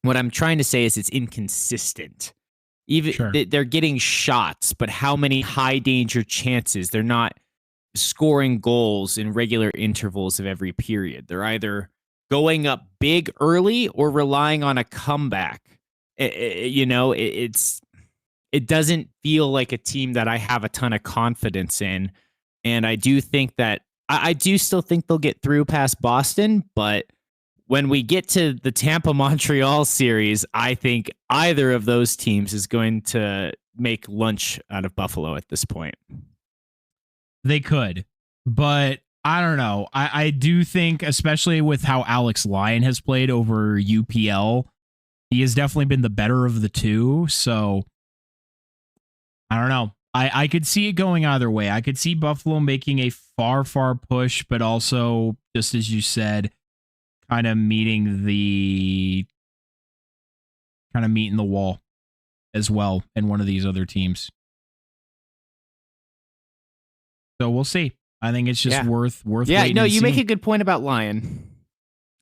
what I'm trying to say is it's inconsistent. They're getting shots, but how many high danger chances? They're not scoring goals in regular intervals of every period. They're either going up big early or relying on a comeback. It doesn't feel like a team that I have a ton of confidence in. And I do think that I do still think they'll get through past Boston, but when we get to the Tampa-Montreal series, I think either of those teams is going to make lunch out of Buffalo at this point. They could, but I don't know. I do think, especially with how Alex Lyon has played over UPL, he has definitely been the better of the two. So I don't know. I could see it going either way. I could see Buffalo making a far push, but also, just as you said, kind of meeting the wall as well in one of these other teams. So we'll see. I think it's just worth Yeah, no, you make a good point about Lyon.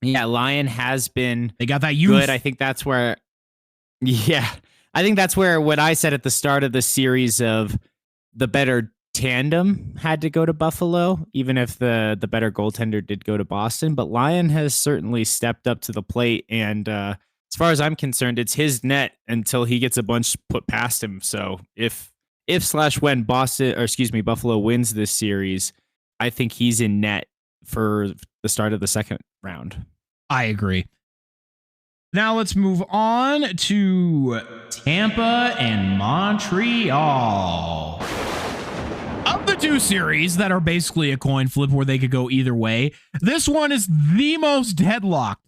Yeah, Lyon has been they got that youth. Good. I think that's where what I said at the start of the series of the better tandem had to go to Buffalo, even if the better goaltender did go to Boston. But Lyon has certainly stepped up to the plate, and as far as I'm concerned, it's his net until he gets a bunch put past him. So when Buffalo wins this series, I think he's in net for the start of the second round. I agree. Now let's move on to Tampa and Montreal. Of the two series that are basically a coin flip where they could go either way, this one is the most deadlocked.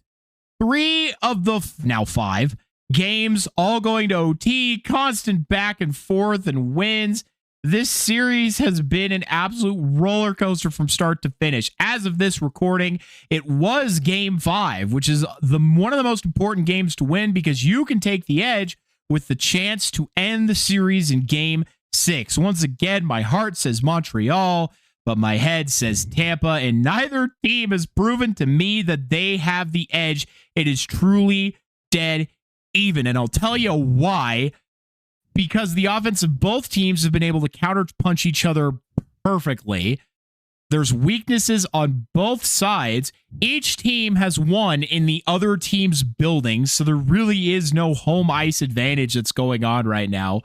3 of the now 5 games all going to OT, constant back and forth and wins. This series has been an absolute roller coaster from start to finish. As of this recording, it was game 5, which is one of the most important games to win because you can take the edge with the chance to end the series in game 6. Once again, my heart says Montreal, but my head says Tampa, and neither team has proven to me that they have the edge. It is truly dead even, and I'll tell you why. Because the offense of both teams have been able to counterpunch each other perfectly. There's weaknesses on both sides. Each team has won in the other team's building, so there really is no home ice advantage that's going on right now.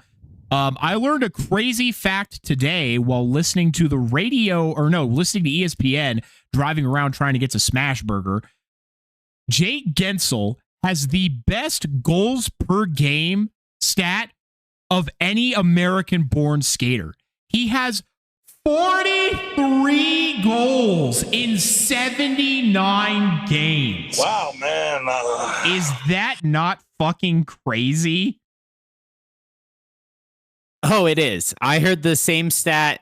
I learned a crazy fact today while listening to the radio, listening to ESPN, driving around trying to get to Smashburger. Jake Gensel has the best goals per game stat of any American-born skater. He has 43 goals in 79 games. Wow, man. Is that not fucking crazy? Oh, it is. I heard the same stat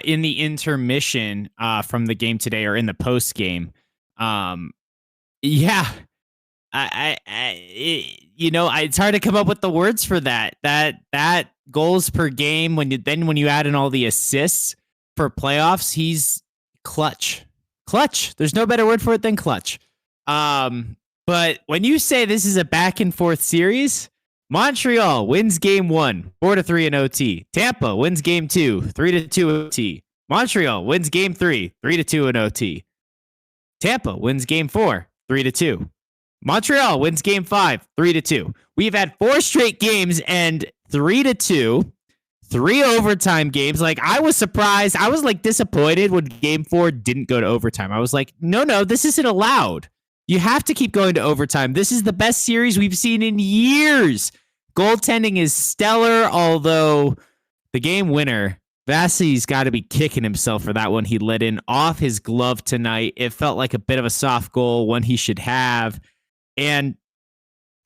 in the intermission from the game today, or in the post game. Yeah. It's hard to come up with the words for that. That goals per game, when you add in all the assists for playoffs, he's clutch. There's no better word for it than clutch. But when you say this is a back and forth series, Montreal wins game 1, 4-3 in OT. Tampa wins game 2, 3-2 OT. Montreal wins game 3, 3-2 in OT. Tampa wins game 4, 3-2. Montreal wins game 5, 3-2. We've had 4 straight games and 3-2, 3 overtime games. Like, I was surprised. I was disappointed when game 4 didn't go to overtime. I was like, no, this isn't allowed. You have to keep going to overtime. This is the best series we've seen in years. Goaltending is stellar, although the game winner, Vasily's got to be kicking himself for that one. He let in off his glove tonight. It felt like a bit of a soft goal, one he should have. And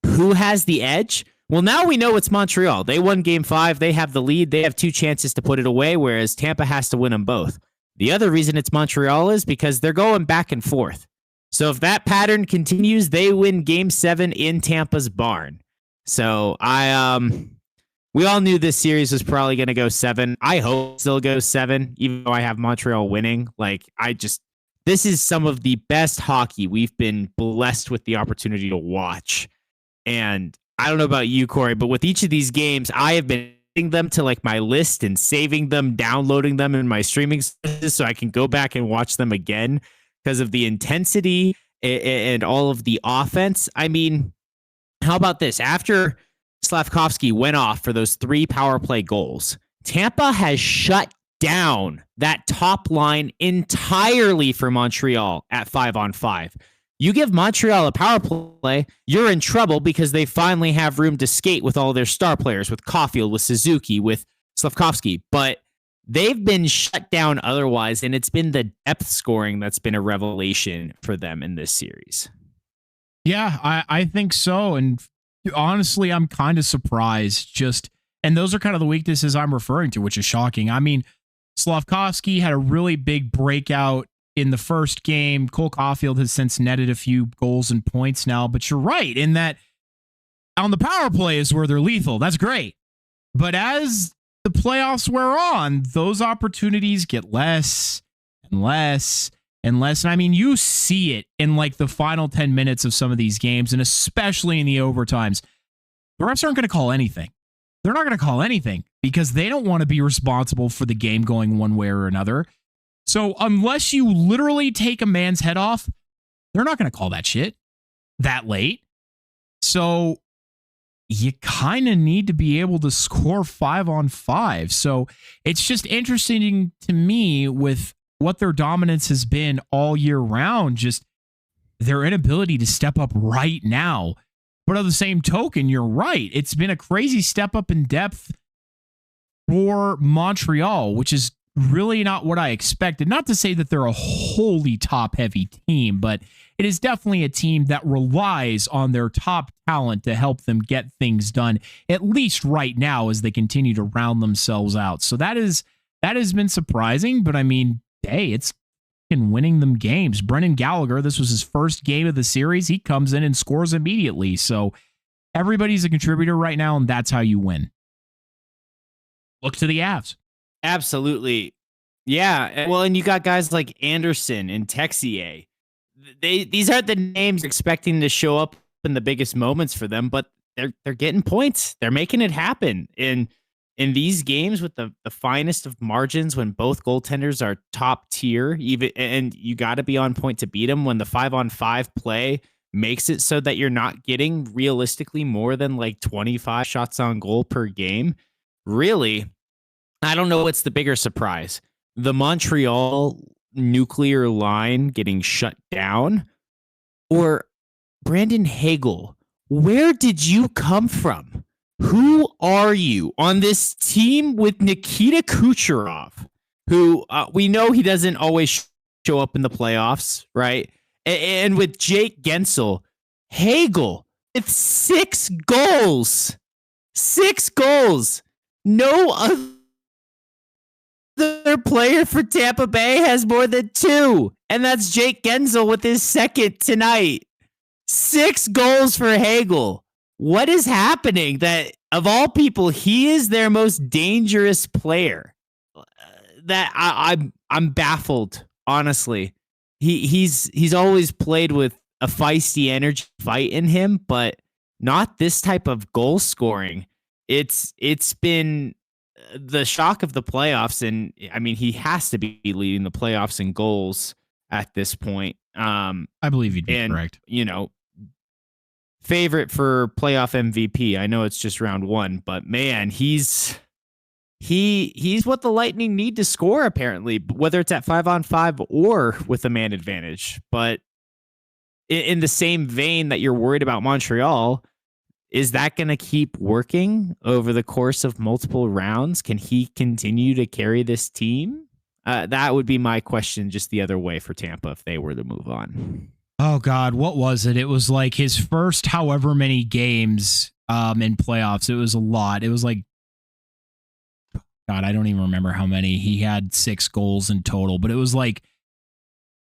who has the edge? Well, now we know it's Montreal. They won game 5. They have the lead. They have 2 chances to put it away, whereas Tampa has to win them both. The other reason it's Montreal is because they're going back and forth. So if that pattern continues, they win game 7 in Tampa's barn. So we all knew this series was probably going to go 7. I hope it still goes 7, even though I have Montreal winning. This is some of the best hockey we've been blessed with the opportunity to watch. And I don't know about you, Corey, but with each of these games, I have been adding them to my list and saving them, downloading them in my streaming services so I can go back and watch them again because of the intensity and all of the offense. I mean, how about this? After Slavkovsky went off for those 3 power play goals, Tampa has shut down that top line entirely for Montreal at 5-on-5. You give Montreal a power play, you're in trouble because they finally have room to skate with all their star players, with Caulfield, with Suzuki, with Slavkovsky. But they've been shut down otherwise, and it's been the depth scoring that's been a revelation for them in this series. Yeah, I think so. And honestly, I'm kind of surprised. And those are kind of the weaknesses I'm referring to, which is shocking. I mean, Slavkovsky had a really big breakout in the first game. Cole Caulfield has since netted a few goals and points now, but you're right in that on the power play is where they're lethal. That's great. But as the playoffs wear on, those opportunities get less and less and less. And I mean, you see it in the final 10 minutes of some of these games, and especially in the overtimes. The refs aren't going to call anything. They're not going to call anything because they don't want to be responsible for the game going one way or another. So unless you literally take a man's head off, they're not going to call that shit that late. So you kind of need to be able to score 5-on-5. So it's just interesting to me with what their dominance has been all year round, just their inability to step up right now. But on the same token, you're right. It's been a crazy step up in depth for Montreal, which is really not what I expected. Not to say that they're a wholly top-heavy team, but it is definitely a team that relies on their top talent to help them get things done, at least right now as they continue to round themselves out. So that has been surprising, but I mean, hey, it's winning them games. Brendan Gallagher, this was his first game of the series. He comes in and scores immediately. So everybody's a contributor right now, and that's how you win. Look to the Avs. Absolutely. Yeah, well, and you got guys like Anderson and Texier. These aren't the names expecting to show up in the biggest moments for them, but they're getting points. They're making it happen in these games with the finest of margins when both goaltenders are top tier. Even and you got to be on point to beat them when the 5-on-5 play makes it so that you're not getting realistically more than like 25 shots on goal per game. Really, I don't know what's the bigger surprise. The Montreal nuclear line getting shut down or Brandon Hagel. Where did you come from? Who are you on this team with Nikita Kucherov, who we know he doesn't always show up in the playoffs, right? And with Jake Gensel, Hagel with 6 goals. 6 goals. No other player for Tampa Bay has more than 2, and that's Jake Gensel with his second tonight. 6 goals for Hagel. What is happening that of all people, he is their most dangerous player? That I'm baffled, honestly. He's always played with a feisty energy fight in him, but not this type of goal scoring. It's been the shock of the playoffs, and I mean he has to be leading the playoffs in goals at this point. I believe you'd be correct. You know, favorite for playoff MVP. I know it's just round 1, but man, he's what the Lightning need to score, apparently, whether it's at 5-on-5 or with a man advantage. But in the same vein that you're worried about Montreal, is that going to keep working over the course of multiple rounds? Can he continue to carry this team? That would be my question, just the other way for Tampa if they were to move on. Oh, God, what was it? It was like his first however many games in playoffs. It was a lot. It was like, God, I don't even remember how many. He had 6 goals in total, but it was like,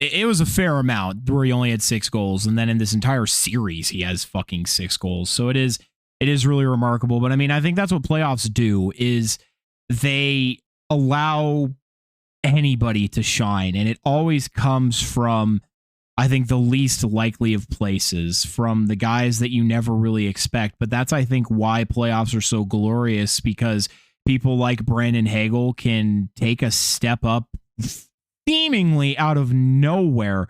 it was a fair amount where he only had 6 goals. And then in this entire series, he has fucking 6 goals. So it is really remarkable. But I mean, I think that's what playoffs do is they allow anybody to shine. And it always comes from, I think, the least likely of places, from the guys that you never really expect. But that's, I think, why playoffs are so glorious, because people like Brandon Hagel can take a step up seemingly out of nowhere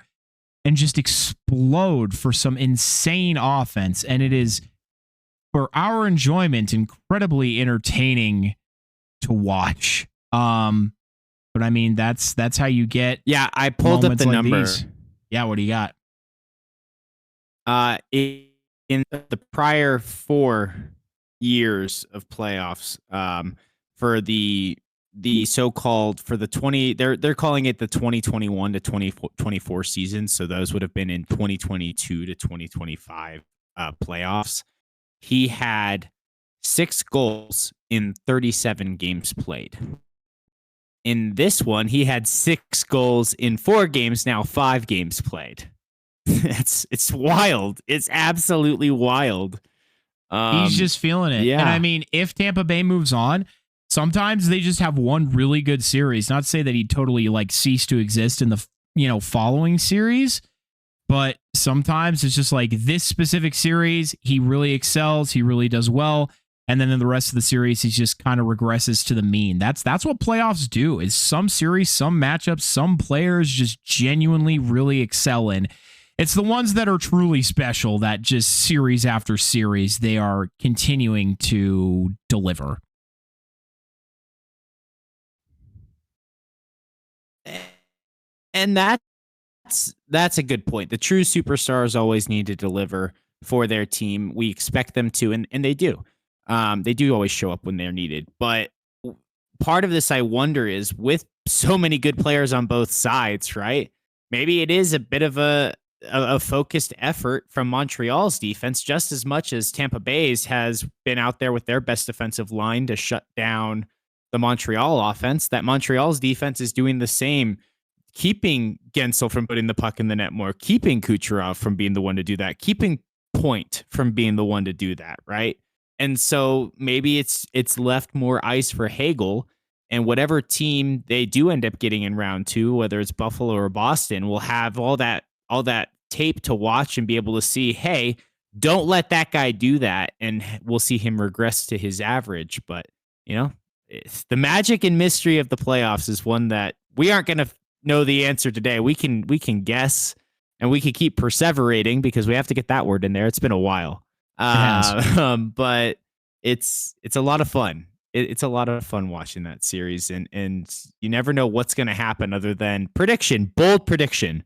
and just explode for some insane offense. And it is, for our enjoyment, incredibly entertaining to watch. But I mean, that's how you get. Yeah, I pulled up the like number. These. Yeah, what do you got? In the prior 4 years of playoffs, for the so-called, for the 20, they're calling it the 2021 to 2024 season. So those would have been in 2022 to 2025 playoffs. He had 6 goals in 37 games played. In this one, he had 6 goals in 4 games, now 5 games played. It's wild. It's absolutely wild. He's just feeling it. Yeah. And I mean, if Tampa Bay moves on, sometimes they just have one really good series. Not to say that he totally like ceased to exist in the following series, but sometimes it's just like this specific series, he really excels, he really does well, and then in the rest of the series, he just kind of regresses to the mean. That's what playoffs do. Is some series, some matchups, some players just genuinely really excel in. It's the ones that are truly special that just series after series, they are continuing to deliver. And that's a good point. The true superstars always need to deliver for their team. We expect them to, and they do. They do always show up when they're needed. But part of this, I wonder, is with so many good players on both sides, right? Maybe it is a bit of a focused effort from Montreal's defense, just as much as Tampa Bay's has been out there with their best defensive line to shut down the Montreal offense, that Montreal's defense is doing the same, keeping Gensel from putting the puck in the net more, keeping Kucherov from being the one to do that, keeping Point from being the one to do that, right? And so maybe it's left more ice for Hagel And whatever team they do end up getting in round 2, whether it's Buffalo or Boston, will have all that tape to watch and be able to see, hey, don't let that guy do that. And we'll see him regress to his average. But, it's the magic and mystery of the playoffs is one that we aren't going to know the answer today. We can guess, and we can keep perseverating because we have to get that word in there. It's been a while. But it's a lot of fun. It's a lot of fun watching that series, and you never know what's going to happen other than bold prediction.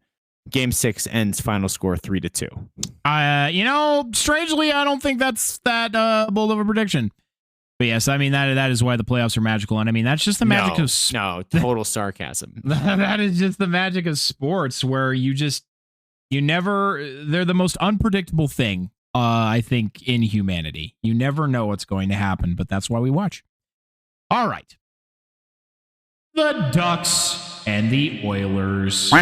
Game 6 ends final score 3-2. Strangely, I don't think that's that bold of a prediction. But yes, I mean that is why the playoffs are magical, and I mean that's just the magic of total sarcasm. That is just the magic of sports, where they're the most unpredictable thing. I think in humanity, you never know what's going to happen, but that's why we watch. All right. The Ducks and the Oilers.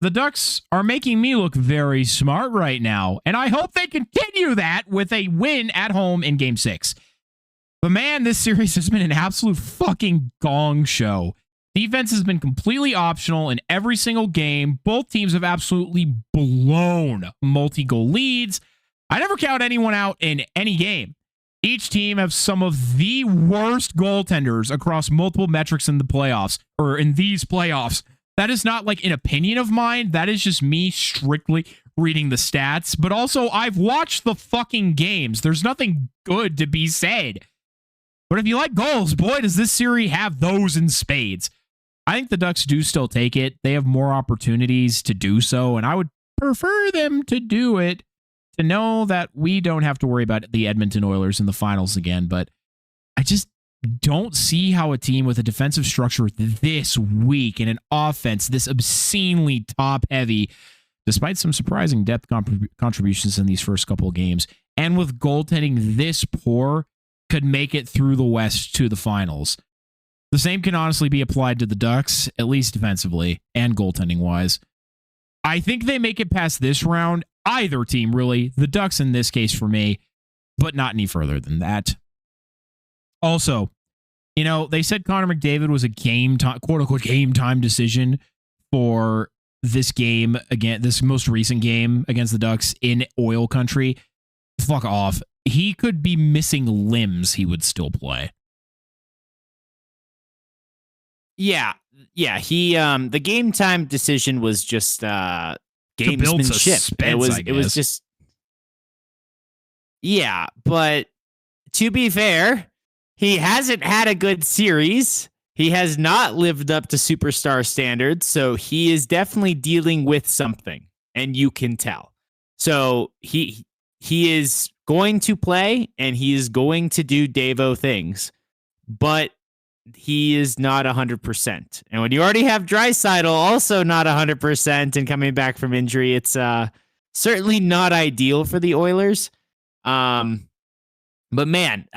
The Ducks are making me look very smart right now, and I hope they continue that with a win at home in Game 6. But man, this series has been an absolute fucking gong show. Defense has been completely optional in every single game. Both teams have absolutely blown multi-goal leads. I never count anyone out in any game. Each team has some of the worst goaltenders across multiple metrics in the playoffs, or in these playoffs. That is not like an opinion of mine. That is just me strictly reading the stats. But also, I've watched the fucking games. There's nothing good to be said. But if you like goals, boy, does this series have those in spades. I think the Ducks do still take it. They have more opportunities to do so, and I would prefer them to do it, to know that we don't have to worry about the Edmonton Oilers in the finals again. But I just don't see how a team with a defensive structure this weak and an offense this obscenely top-heavy, despite some surprising depth contributions in these first couple of games, and with goaltending this poor, could make it through the West to the finals. The same can honestly be applied to the Ducks, at least defensively and goaltending-wise. I think they make it past this round. Either team, really. The Ducks in this case for me, but not any further than that. Also, they said Connor McDavid was a quote-unquote game-time decision for this game, again, this most recent game against the Ducks in oil country. Fuck off. He could be missing limbs. He would still play. Yeah. He the game time decision was just gamesmanship. It was just but to be fair, he hasn't had a good series. He has not lived up to superstar standards, so he is definitely dealing with something, and you can tell. So he is going to play, and he is going to do Davo things, but he is not 100%. And when you already have Draisaitl also not 100% and coming back from injury, it's certainly not ideal for the Oilers. But man,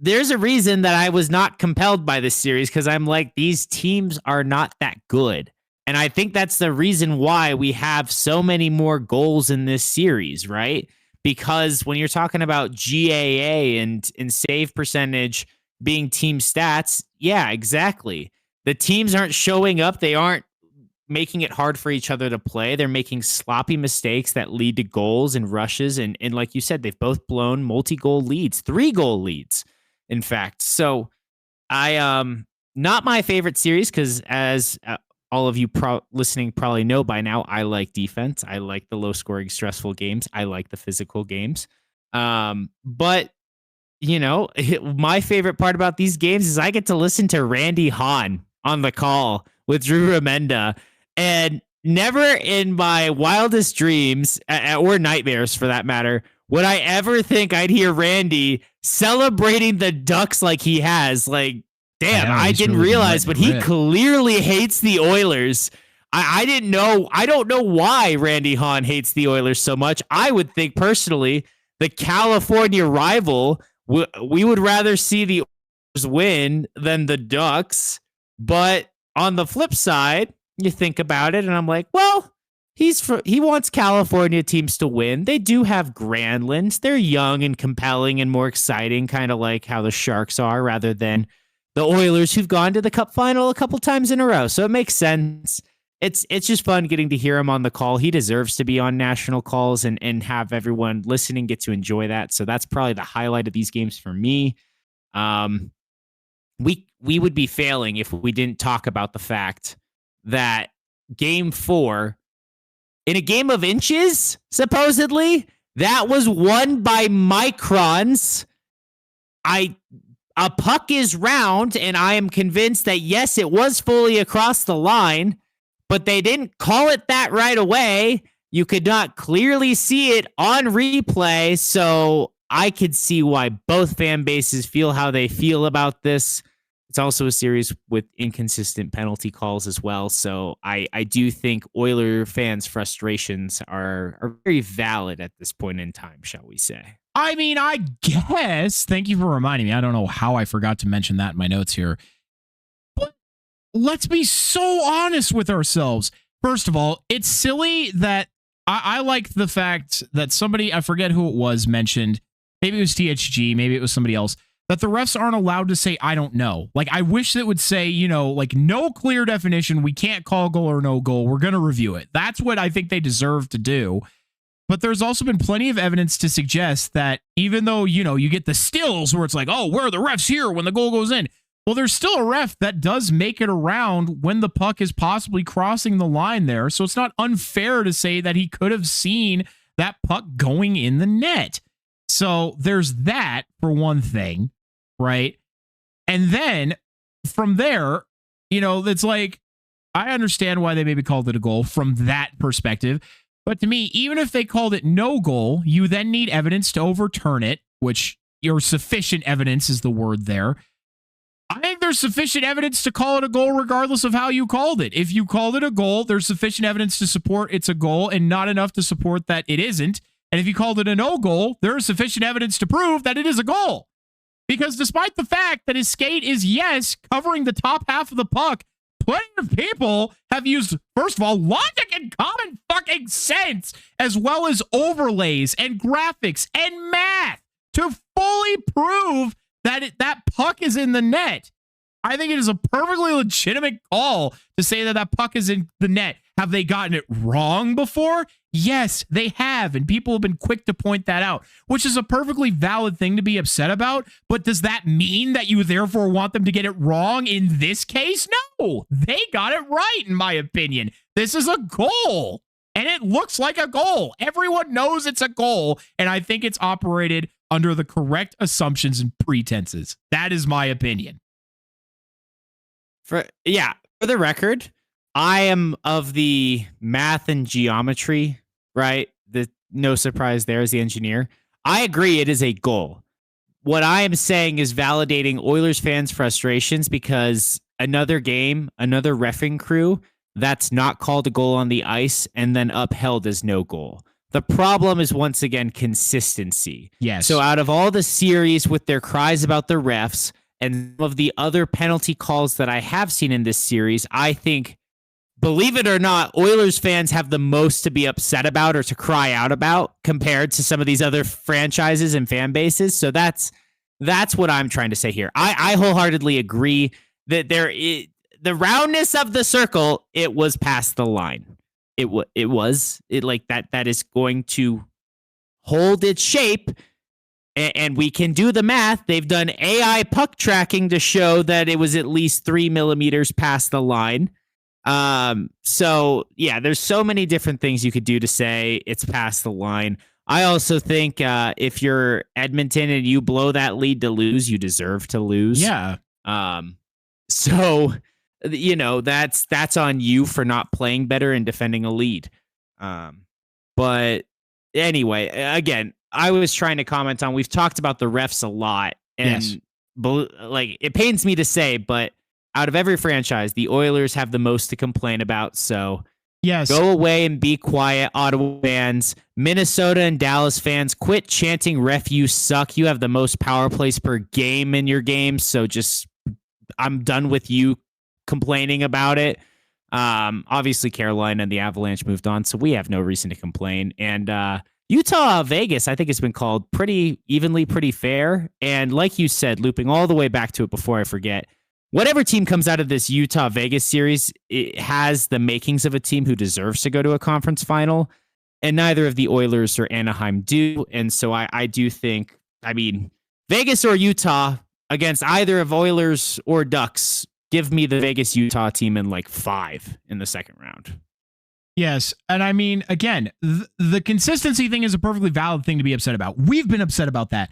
there's a reason that I was not compelled by this series, because I'm like, these teams are not that good. And I think that's the reason why we have so many more goals in this series, right? Because when you're talking about GAA and save percentage being team stats, yeah, exactly. The teams aren't showing up. They aren't making it hard for each other to play. They're making sloppy mistakes that lead to goals and rushes. And like you said, they've both blown multi-goal leads, 3-goal leads, in fact. So not my favorite series, because as all of you listening probably know by now, I like defense. I like the low-scoring, stressful games. I like the physical games. But my favorite part about these games is I get to listen to Randy Hahn on the call with Drew Remenda, and never in my wildest dreams or nightmares for that matter would I ever think I'd hear Randy celebrating the Ducks like he has. Like, damn, I didn't realize, but he clearly hates the Oilers. I didn't know. I don't know why Randy Hahn hates the Oilers so much. I would think personally, the California rival, we would rather see the Oilers win than the Ducks. But on the flip side, you think about it, and I'm like, well, he wants California teams to win. They do have Grandlands. They're young and compelling and more exciting, kind of like how the Sharks are, rather than the Oilers, who've gone to the Cup final a couple times in a row. So it makes sense. It's just fun getting to hear him on the call. He deserves to be on national calls and have everyone listening get to enjoy that. So that's probably the highlight of these games for me. We would be failing if we didn't talk about the fact that Game 4, in a game of inches, supposedly, that was won by microns. A puck is round, and I am convinced that, yes, it was fully across the line, but they didn't call it that right away. You could not clearly see it on replay, so I could see why both fan bases feel how they feel about this. It's also a series with inconsistent penalty calls as well, so I do think Oiler fans' frustrations are very valid at this point in time, shall we say. I mean, I guess. Thank you for reminding me. I don't know how I forgot to mention that in my notes here. But let's be so honest with ourselves. First of all, it's silly that I like the fact that somebody, I forget who it was, mentioned, maybe it was THG, maybe it was somebody else, that the refs aren't allowed to say, I don't know. Like, I wish that would say, like, no clear definition. We can't call goal or no goal. We're going to review it. That's what I think they deserve to do. But there's also been plenty of evidence to suggest that even though, you get the stills where it's like, oh, where are the refs here when the goal goes in? Well, there's still a ref that does make it around when the puck is possibly crossing the line there. So it's not unfair to say that he could have seen that puck going in the net. So there's that for one thing, right? And then from there, it's like, I understand why they maybe called it a goal from that perspective. But to me, even if they called it no goal, you then need evidence to overturn it, which your sufficient evidence is the word there. I think there's sufficient evidence to call it a goal regardless of how you called it. If you called it a goal, there's sufficient evidence to support it's a goal and not enough to support that it isn't. And if you called it a no goal, there is sufficient evidence to prove that it is a goal. Because despite the fact that his skate is, yes, covering the top half of the puck, plenty of people have used, first of all, logic and common fucking sense, as well as overlays and graphics and math to fully prove that that puck is in the net. I think it is a perfectly legitimate call to say that that puck is in the net. Have they gotten it wrong before? Yes, they have, and people have been quick to point that out, which is a perfectly valid thing to be upset about. But does that mean that you therefore want them to get it wrong in this case? No, they got it right, in my opinion. This is a goal, and it looks like a goal. Everyone knows it's a goal, and I think it's operated under the correct assumptions and pretenses. That is my opinion. For the record, I am of the math and geometry, right? No surprise there as the engineer. I agree it is a goal. What I am saying is validating Oilers fans' frustrations because another game, another reffing crew that's not called a goal on the ice and then upheld as no goal. The problem is, once again, consistency. Yes. So out of all the series with their cries about the refs and some of the other penalty calls that I have seen in this series, I think, believe it or not, Oilers fans have the most to be upset about or to cry out about compared to some of these other franchises and fan bases. So that's what I'm trying to say here. I wholeheartedly agree that the roundness of the circle, it was past the line. It was like that is going to hold its shape, and we can do the math. They've done AI puck tracking to show that it was at least 3 millimeters past the line. So yeah, there's so many different things you could do to say it's past the line. I also think if you're Edmonton and you blow that lead to lose, you deserve to lose. Yeah. So that's on you for not playing better and defending a lead. But anyway, again, I was trying to comment on, we've talked about the refs a lot, and yes, it pains me to say, but out of every franchise, the Oilers have the most to complain about. So yes, go away and be quiet, Ottawa fans. Minnesota and Dallas fans, quit chanting ref, you suck. You have the most power plays per game in your games. So I'm done with you complaining about it. Obviously, Carolina and the Avalanche moved on, so we have no reason to complain. And Utah, Vegas, I think it's been called pretty evenly, pretty fair. And like you said, looping all the way back to it before I forget, whatever team comes out of this Utah Vegas series, it has the makings of a team who deserves to go to a conference final. And neither of the Oilers or Anaheim do. And so I do think, I mean, Vegas or Utah against either of Oilers or Ducks, give me the Vegas Utah team in like 5 in the second round. Yes. And I mean, again, the consistency thing is a perfectly valid thing to be upset about. We've been upset about that.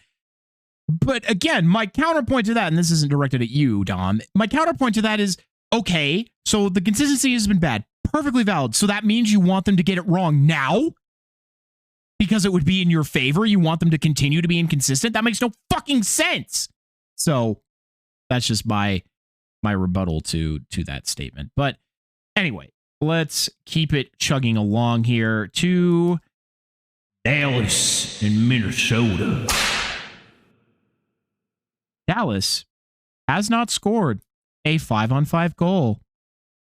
But again, my counterpoint to that, and this isn't directed at you, Dom, my counterpoint to that is, okay, so the consistency has been bad. Perfectly valid. So that means you want them to get it wrong now? Because it would be in your favor? You want them to continue to be inconsistent? That makes no fucking sense. So that's just my rebuttal to that statement. But anyway, let's keep it chugging along here to Dallas and Minnesota. Dallas has not scored a 5-on-5 goal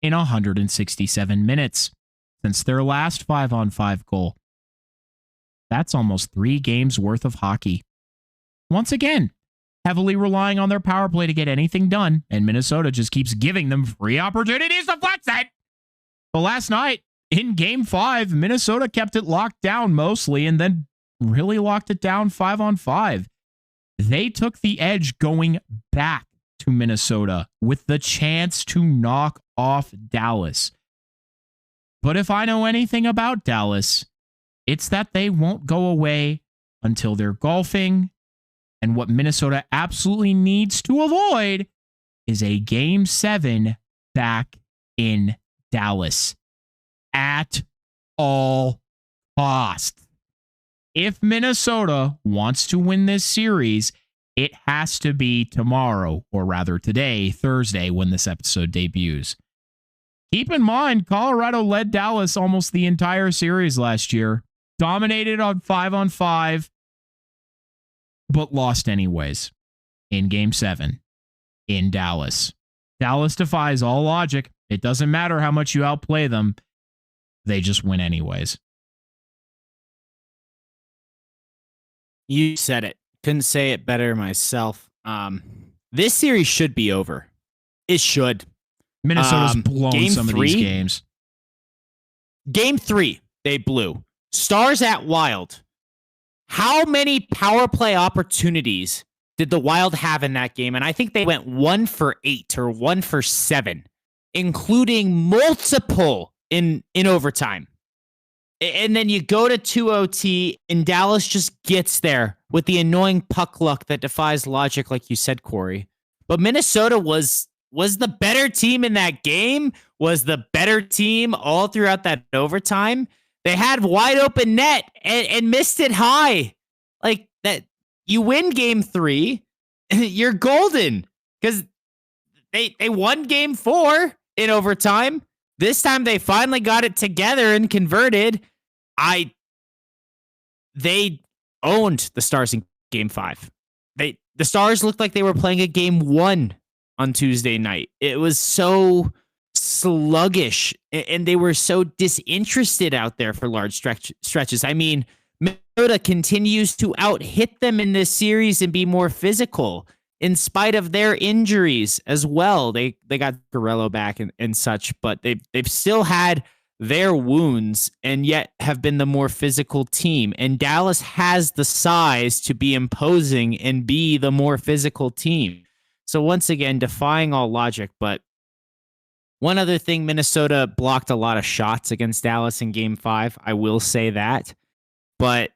in 167 minutes since their last 5-on-5 goal. That's almost 3 games worth of hockey. Once again, heavily relying on their power play to get anything done, and Minnesota just keeps giving them free opportunities to flex it. But last night, in Game 5, Minnesota kept it locked down mostly and then really locked it down 5-on-5. They took the edge going back to Minnesota with the chance to knock off Dallas. But if I know anything about Dallas, it's that they won't go away until they're golfing. And what Minnesota absolutely needs to avoid is a Game 7 back in Dallas at all costs. If Minnesota wants to win this series, it has to be tomorrow, or rather today, Thursday, when this episode debuts. Keep in mind, Colorado led Dallas almost the entire series last year, dominated on 5-on-5, but lost anyways in Game 7 in Dallas. Dallas defies all logic. It doesn't matter how much you outplay them. They just win anyways. You said it. Couldn't say it better myself. This series should be over. It should. Minnesota's blown Game some 3, of these games. Game 3, they blew. Stars at Wild. How many power play opportunities did the Wild have in that game? And I think they went 1 for 8 or 1 for 7, including multiple in overtime. And then you go to 2 OT, and Dallas just gets there with the annoying puck luck that defies logic, like you said, Corey. But Minnesota was the better team in that game, was the better team all throughout that overtime. They had wide open net and missed it high. Like that, you win Game 3, you're golden, because they won Game 4 in overtime. This time they finally got it together and converted. They owned the Stars in Game 5. The Stars looked like they were playing a Game 1 on Tuesday night. It was so sluggish, and they were so disinterested out there for large stretches. I mean, Minnesota continues to out-hit them in this series and be more physical in spite of their injuries as well. They got Guerrero back and such, but they've still had their wounds and yet have been the more physical team. And Dallas has the size to be imposing and be the more physical team. So once again, defying all logic. But one other thing, Minnesota blocked a lot of shots against Dallas in Game 5. I will say that. But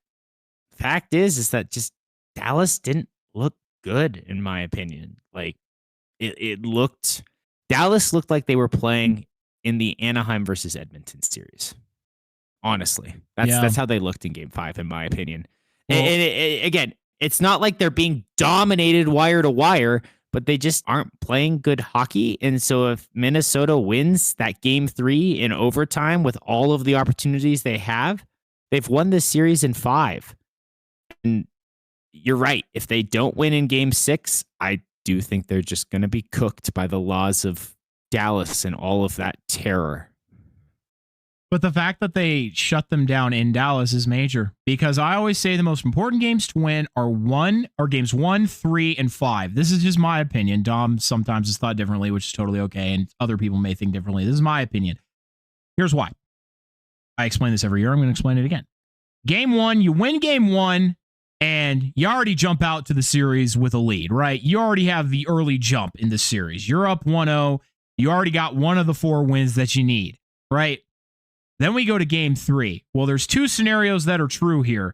fact is that just Dallas didn't look good, in my opinion. Like Dallas looked like they were playing in the Anaheim versus Edmonton series. Honestly, that's how they looked in Game 5, in my opinion. Well, and again, it's not like they're being dominated wire to wire, but they just aren't playing good hockey. And so if Minnesota wins that Game 3 in overtime with all of the opportunities they have, they've won this series in 5. And you're right. If they don't win in Game 6, I do think they're just going to be cooked by the laws of Dallas and all of that terror. But the fact that they shut them down in Dallas is major, because I always say the most important games to win are games 1, 3, and 5. This is just my opinion. Dom sometimes has thought differently, which is totally okay, and other people may think differently. This is my opinion. Here's why. I explain this every year. I'm going to explain it again. Game 1, you win game 1, and you already jump out to the series with a lead, right? You already have the early jump in the series. You're up 1-0. You already got one of the 4 wins that you need, right? Then we go to game 3. Well, there's 2 scenarios that are true here.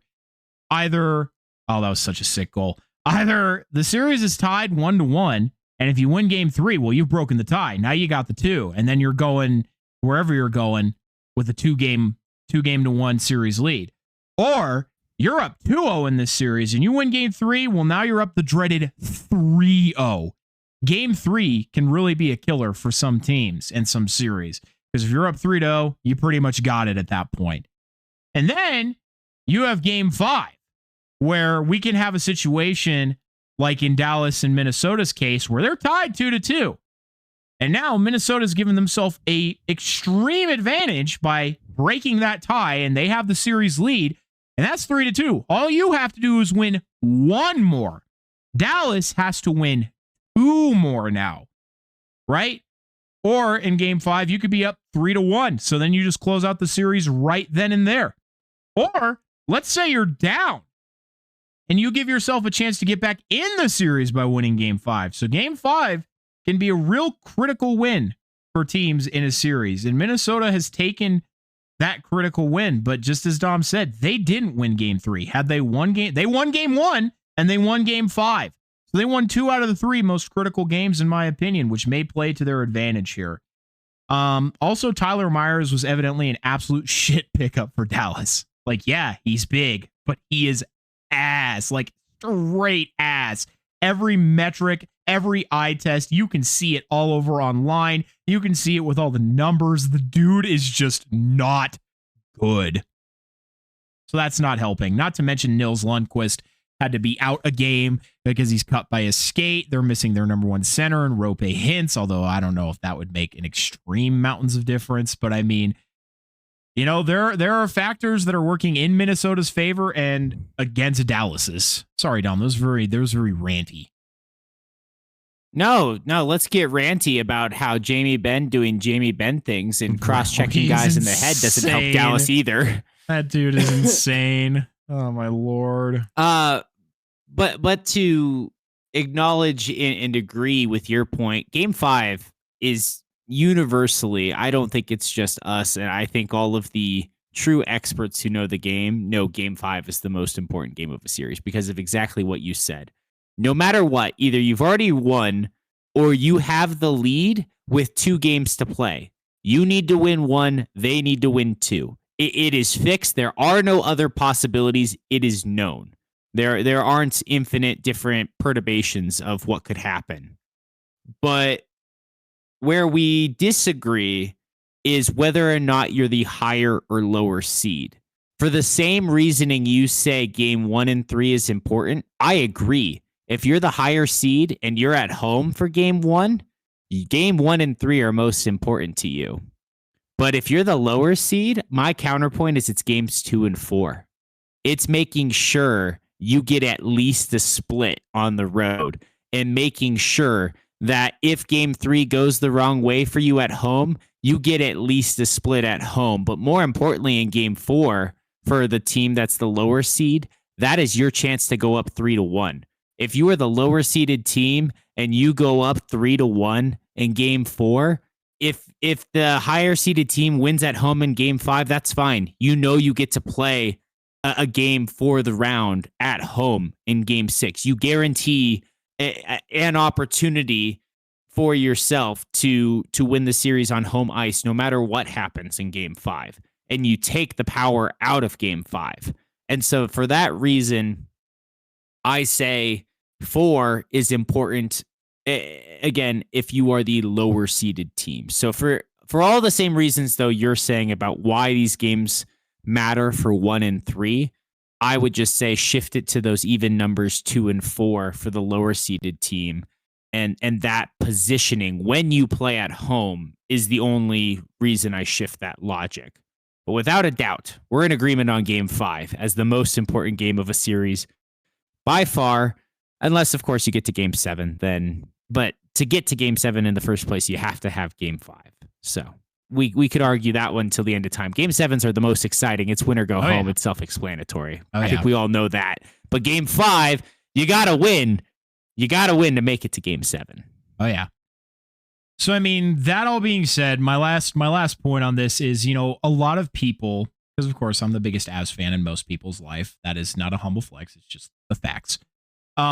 Either, oh, that was such a sick goal. Either the series is tied 1-1, and if you win game 3, well, you've broken the tie. Now you got the 2, and then you're going wherever you're going with a 2-game to 1 series lead. Or you're up 2-0 in this series, and you win game 3, well, now you're up the dreaded 3-0. Game 3 can really be a killer for some teams and some series. Because if you're up 3-0, you pretty much got it at that point. And then you have game 5, where we can have a situation like in Dallas and Minnesota's case, where they're tied 2-2. And now Minnesota's given themselves a extreme advantage by breaking that tie, and they have the series lead, and that's 3-2. All you have to do is win 1 more. Dallas has to win 2 more now, right? Or in game 5, you could be up 3-1. So then you just close out the series right then and there. Or let's say you're down and you give yourself a chance to get back in the series by winning game 5. So game 5 can be a real critical win for teams in a series. And Minnesota has taken that critical win. But just as Dom said, they didn't win game 3. Had they won they won game 1 and they won game 5. So they won 2 out of the 3 most critical games, in my opinion, which may play to their advantage here. Also, Tyler Myers was evidently an absolute shit pickup for Dallas. Like, yeah, he's big, but he is ass, like straight ass. Every metric, every eye test, you can see it all over online. You can see it with all the numbers. The dude is just not good. So that's not helping. Not to mention Nils Lundqvist had to be out a game because he's cut by a skate. They're missing their number 1 center and Rope Hintz, although I don't know if that would make an extreme mountains of difference. But I mean, you know, there are factors that are working in Minnesota's favor and against Dallas's. Sorry, Dom, those very ranty. No, let's get ranty about how Jamie Benn doing Jamie Benn things and cross-checking guys in the head doesn't help Dallas either. That dude is insane. Oh my Lord. But to acknowledge and agree with your point, game 5 is universally, I don't think it's just us, and I think all of the true experts who know the game know game 5 is the most important game of a series because of exactly what you said. No matter what, either you've already won or you have the lead with 2 games to play. You need to win 1, they need to win 2. It is fixed. There are no other possibilities. It is known. There aren't infinite different perturbations of what could happen. But where we disagree is whether or not you're the higher or lower seed. For the same reasoning you say game 1 and 3 is important, I agree. If you're the higher seed and you're at home for game 1 and 3 are most important to you. But if you're the lower seed, my counterpoint is it's games 2 and 4. It's making sure you get at least a split on the road and making sure that if game 3 goes the wrong way for you at home, you get at least a split at home. But more importantly, in game 4, for the team that's the lower seed, that is your chance to go up 3-1. If you are the lower seeded team and you go up 3-1 in game 4, if the higher seeded team wins at home in game 5, that's fine. You know you get to play a game for the round at home in game 6. You guarantee an opportunity for yourself to win the series on home ice no matter what happens in game 5. And you take the power out of game 5. And so for that reason, I say 4 is important. Again, if you are the lower seeded team. So for all the same reasons, though, you're saying about why these games matter for 1 and 3, I would just say shift it to those even numbers 2 and 4 for the lower seeded team. And that positioning when you play at home is the only reason I shift that logic. But without a doubt, we're in agreement on Game 5 as the most important game of a series by far, unless, of course, you get to Game 7. But to get to Game 7 in the first place, you have to have Game 5. So we could argue that one till the end of time. Game 7s are the most exciting. It's win or go home. Yeah. It's self-explanatory. I think we all know that. But Game 5, you got to win. You got to win to make it to Game 7. Oh, yeah. So, I mean, that all being said, my last point on this is, a lot of people, because, of course, I'm the biggest Avs fan in most people's life. That is not a humble flex. It's just the facts. A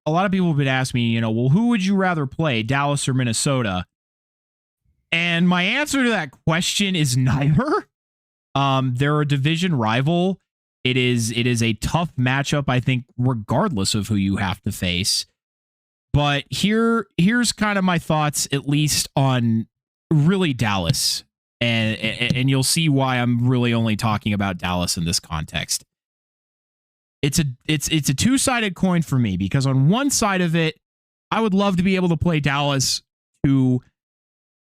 lot of people would ask me, well, who would you rather play, Dallas or Minnesota? And my answer to that question is neither. They're a division rival. It is a tough matchup, I think, regardless of who you have to face. But here's kind of my thoughts, at least on really Dallas, and you'll see why I'm really only talking about Dallas in this context. It's a two-sided coin for me, because on one side of it, I would love to be able to play Dallas to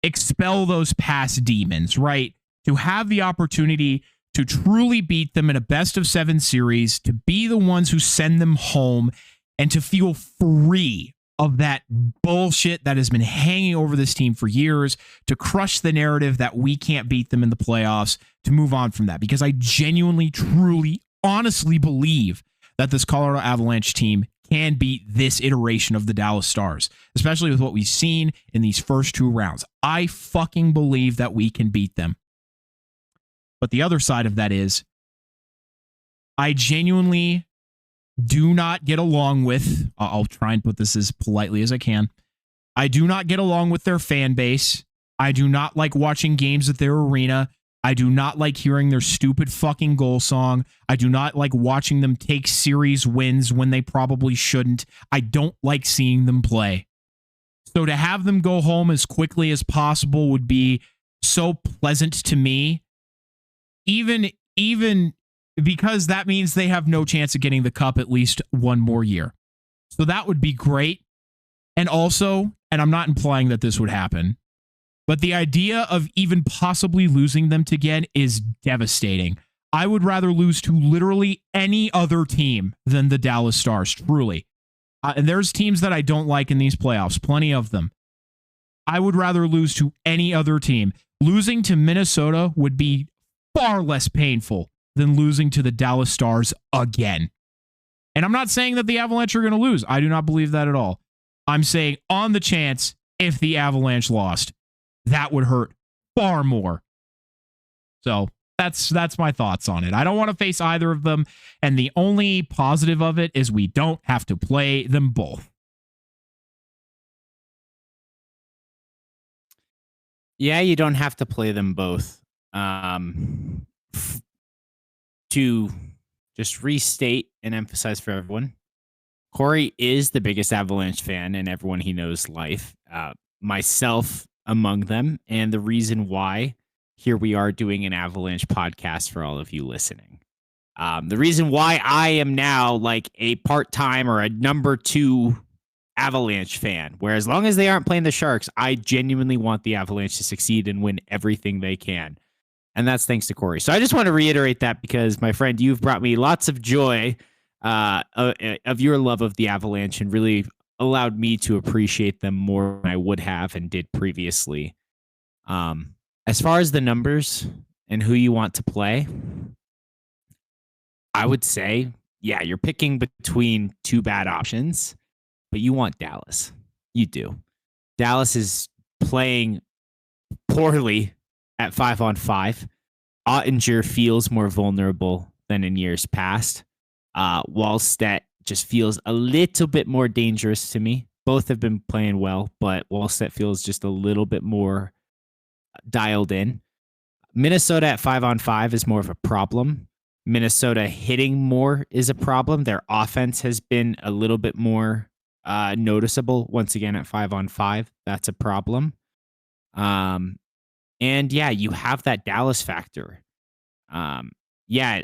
expel those past demons, right? To have the opportunity to truly beat them in a best-of-7 series, to be the ones who send them home, and to feel free of that bullshit that has been hanging over this team for years, to crush the narrative that we can't beat them in the playoffs, to move on from that. Because I genuinely, truly, honestly believe that this Colorado Avalanche team can beat this iteration of the Dallas Stars, especially with what we've seen in these first 2 rounds. I fucking believe that we can beat them. But the other side of that is, I genuinely do not get along with, I'll try and put this as politely as I can, I do not get along with their fan base. I do not like watching games at their arena. I do not like hearing their stupid fucking goal song. I do not like watching them take series wins when they probably shouldn't. I don't like seeing them play. So to have them go home as quickly as possible would be so pleasant to me. Even because that means they have no chance of getting the cup at least one more year. So that would be great. And also, and I'm not implying that this would happen, but the idea of even possibly losing them again is devastating. I would rather lose to literally any other team than the Dallas Stars, truly. And there's teams that I don't like in these playoffs, plenty of them. I would rather lose to any other team. Losing to Minnesota would be far less painful than losing to the Dallas Stars again. And I'm not saying that the Avalanche are going to lose. I do not believe that at all. I'm saying on the chance, if the Avalanche lost, that would hurt far more. So that's my thoughts on it. I don't want to face either of them. And the only positive of it is we don't have to play them both. Yeah, you don't have to play them both. To just restate and emphasize for everyone, Corey is the biggest Avalanche fan in everyone he knows life, myself among them, and the reason why here we are doing an Avalanche podcast for all of you listening. The reason why I am now like a part-time or a number 2 Avalanche fan, where as long as they aren't playing the Sharks, I genuinely want the Avalanche to succeed and win everything they can. And that's thanks to Corey. So I just want to reiterate that because, my friend, you've brought me lots of joy of your love of the Avalanche and really allowed me to appreciate them more than I would have and did previously. As far as the numbers and who you want to play, I would say, yeah, you're picking between 2 bad options, but you want Dallas. You do. Dallas is playing poorly at 5-on-5. Ottinger feels more vulnerable than in years past. Wallstedt just feels a little bit more dangerous to me. Both have been playing well, but Wallstedt feels just a little bit more dialed in. Minnesota at 5-on-5 is more of a problem. Minnesota hitting more is a problem. Their offense has been a little bit more noticeable once again at 5-on-5. That's a problem. And yeah, you have that Dallas factor. Yeah,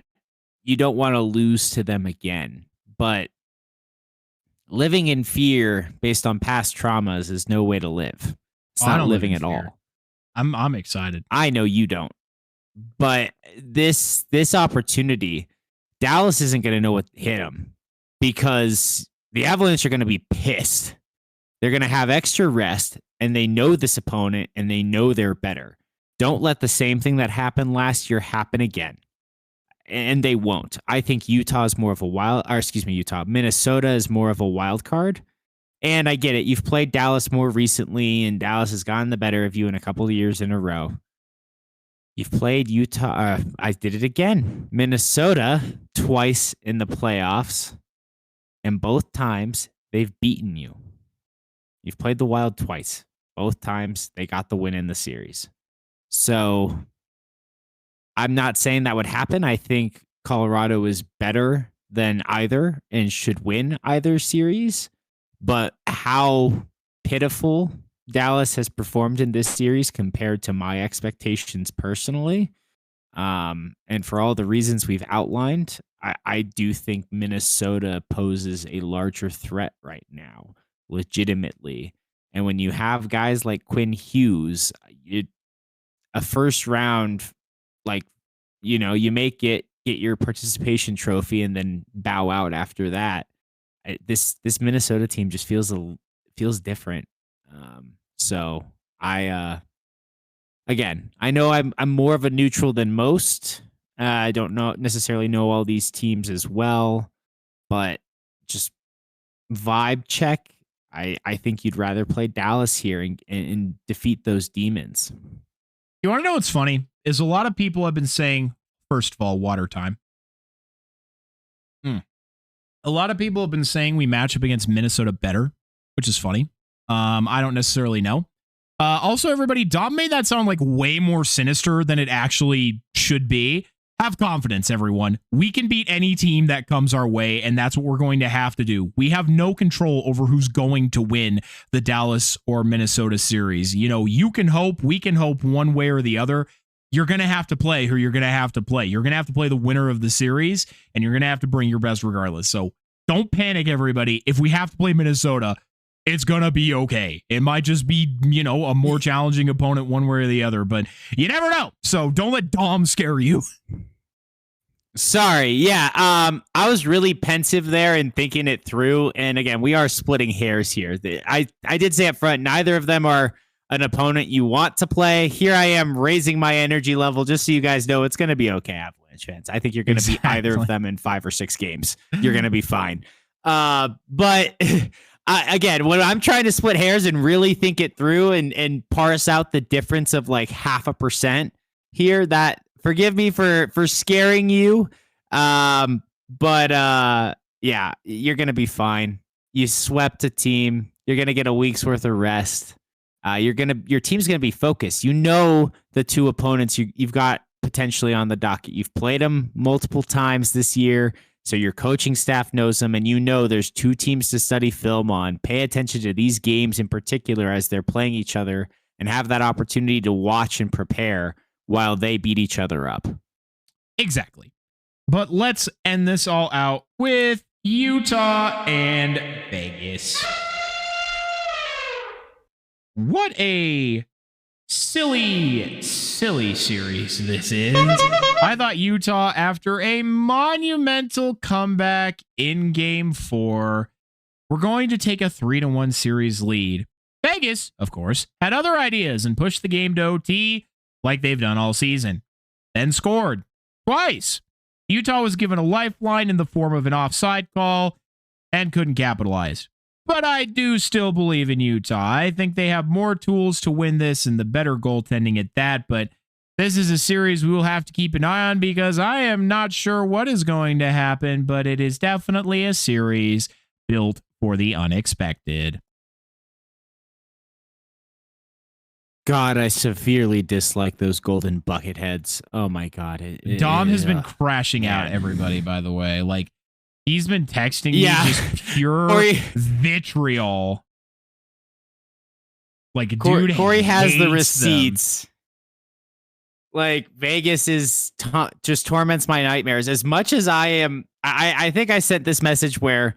you don't want to lose to them again, but living in fear based on past traumas is no way to live. It's I not don't live living in at fear. all. I'm excited. I know you don't. But this opportunity, Dallas isn't going to know what hit them because the Avalanche are going to be pissed. They're going to have extra rest, and they know this opponent, and they know they're better. Don't let the same thing that happened last year happen again. And they won't. I think Minnesota is more of a wild card. And I get it. You've played Dallas more recently, and Dallas has gotten the better of you in a couple of years in a row. You've played Utah. I did it again. Minnesota twice in the playoffs, and both times they've beaten you. You've played the Wild twice. Both times they got the win in the series. So I'm not saying that would happen. I think Colorado is better than either and should win either series. But how pitiful Dallas has performed in this series compared to my expectations personally, and for all the reasons we've outlined, I do think Minnesota poses a larger threat right now, legitimately. And when you have guys like Quinn Hughes, a first round, you make it, get your participation trophy, and then bow out after that. This Minnesota team just feels different. So I know I'm more of a neutral than most. I don't necessarily know all these teams as well, but just vibe check. I think you'd rather play Dallas here and defeat those demons. You want to know what's funny? Is a lot of people have been saying, first of all, water time. A lot of people have been saying we match up against Minnesota better, which is funny. I don't necessarily know. Also, everybody, Dom made that sound like way more sinister than it actually should be. Have confidence, everyone. We can beat any team that comes our way, and that's what we're going to have to do. We have no control over who's going to win the Dallas or Minnesota series. You can hope, we can hope one way or the other. You're going to have to play who you're going to have to play. You're going to have to play the winner of the series, and you're going to have to bring your best regardless. So don't panic, everybody. If we have to play Minnesota, it's going to be okay. It might just be, a more challenging opponent one way or the other, but you never know. So don't let Dom scare you. Sorry. Yeah. I was really pensive there and thinking it through. And again, we are splitting hairs here. I did say up front, neither of them are an opponent you want to play. Here I am raising my energy level just so you guys know it's going to be okay, Avalanche fans. I think you're going to beat either of them in 5 or 6 games. You're going to be fine. But again, when I'm trying to split hairs and really think it through and parse out the difference of like 0.5% here, that forgive me for scaring you. But yeah, you're going to be fine. You swept a team. You're going to get a week's worth of rest. Your team's going to be focused. The 2 opponents you've got potentially on the docket. You've played them multiple times this year. So your coaching staff knows them, and there's 2 teams to study film on. Pay attention to these games in particular as they're playing each other and have that opportunity to watch and prepare while they beat each other up. Exactly. But let's end this all out with Utah and Vegas. What a silly series this is. I thought Utah, after a monumental comeback in Game 4, were going to take a 3-1 series lead. Vegas, of course, had other ideas and pushed the game to OT like they've done all season. Then scored twice. Utah was given a lifeline in the form of an offside call and couldn't capitalize. But I do still believe in Utah. I think they have more tools to win this and the better goaltending at that. But this is a series we will have to keep an eye on because I am not sure what is going to happen, but it is definitely a series built for the unexpected. God, I severely dislike those golden bucket heads. Oh my God. Dom has been crashing out everybody, by the way. Like, he's been texting me just pure vitriol. Like, dude, Corey has the receipts. Them. Like, Vegas is just torments my nightmares. As much as I think I sent this message where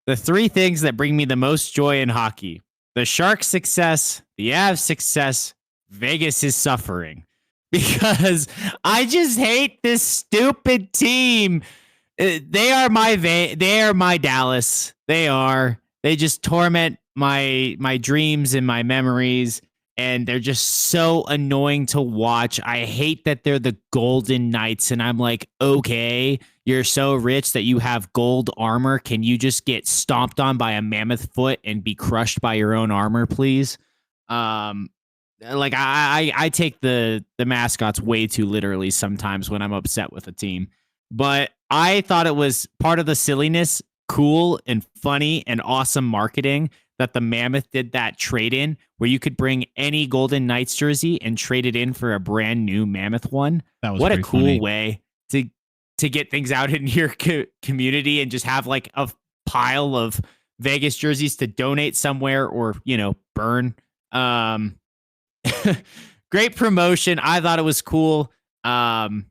the three things that bring me the most joy in hockey: the Sharks' success, the Avs' success, Vegas' suffering. Because I just hate this stupid team. They are my Dallas. They just torment my dreams and my memories, and they're just so annoying to watch. I hate that they're the Golden Knights, and I'm like, okay, you're so rich that you have gold armor. Can you just get stomped on by a mammoth foot and be crushed by your own armor, please? Like I take the mascots way too literally sometimes when I'm upset with a team. But I thought it was part of the silliness, cool and funny and awesome marketing that the Mammoth did that trade in where you could bring any Golden Knights jersey and trade it in for a brand new Mammoth one. That was what a cool funny way to get things out in your community and just have like a pile of Vegas jerseys to donate somewhere or, burn. Great promotion. I thought it was cool. And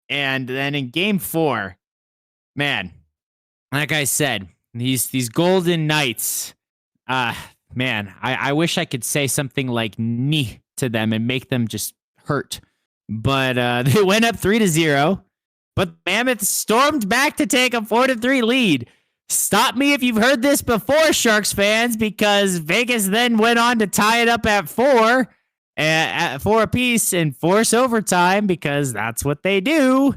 then in game 4, man, like I said, these Golden Knights, man, I wish I could say something like "knee" to them and make them just hurt. But they went up 3-0. But Mammoth stormed back to take a 4-3 lead. Stop me if you've heard this before, Sharks fans, because Vegas then went on to tie it up at 4 apiece and force overtime because that's what they do.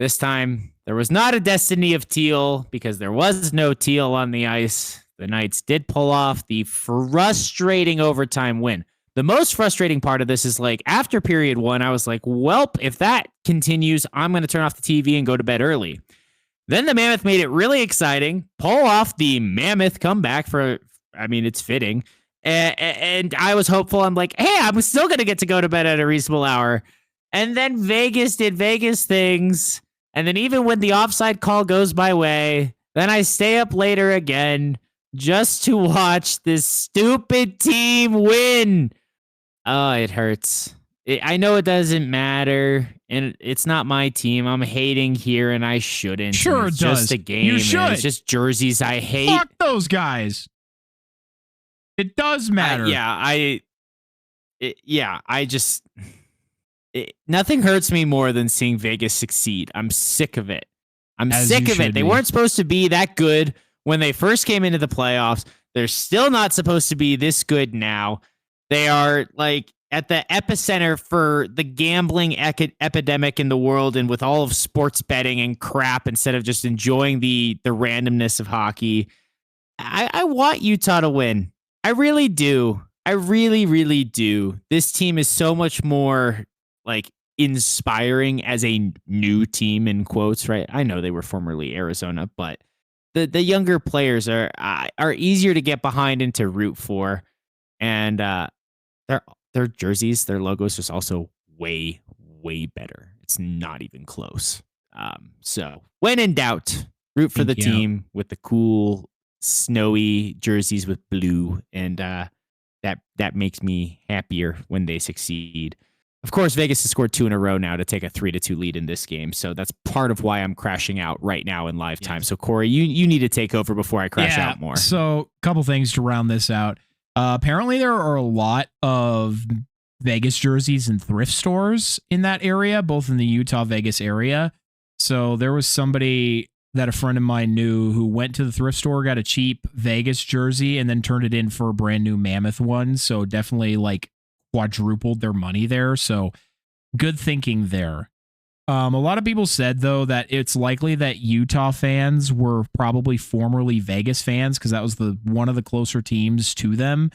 This time, there was not a destiny of teal because there was no teal on the ice. The Knights did pull off the frustrating overtime win. The most frustrating part of this is like after period 1, I was like, welp, if that continues, I'm going to turn off the TV and go to bed early. Then the Mammoth made it really exciting, pull off the Mammoth comeback it's fitting. And I was hopeful. I'm like, hey, I'm still going to get to go to bed at a reasonable hour. And then Vegas did Vegas things. And then even when the offside call goes my way, then I stay up later again just to watch this stupid team win. Oh, it hurts. I know it doesn't matter, and it's not my team. I'm hating here, and I shouldn't. Sure, it's it does. Just a game. You should. It's just jerseys I hate. Fuck those guys. It does matter. Nothing hurts me more than seeing Vegas succeed. I'm sick of it. As sick of it. They weren't supposed to be that good when they first came into the playoffs. They're still not supposed to be this good now. They are like at the epicenter for the gambling epidemic in the world, and with all of sports betting and crap instead of just enjoying the randomness of hockey. I want Utah to win. I really do. I really, really do. This team is so much more like inspiring as a new team in quotes, right? I know they were formerly Arizona, but the younger players are easier to get behind and to root for. And their jerseys, their logos is also way, way better. It's not even close. So when in doubt, root for the team with the cool snowy jerseys with blue, and that makes me happier when they succeed. Of course, Vegas has scored 2 in a row now to take a 3-2 lead in this game, so that's part of why I'm crashing out right now in live time. So Corey, you need to take over before I crash out more. So a couple things to round this out. Apparently, there are a lot of Vegas jerseys in thrift stores in that area, both in the Utah, Vegas area. So there was somebody that a friend of mine knew who went to the thrift store, got a cheap Vegas jersey, and then turned it in for a brand new Mammoth one. So definitely like quadrupled their money there. So good thinking there. A lot of people said, though, that it's likely that Utah fans were probably formerly Vegas fans because that was one of the closer teams to them.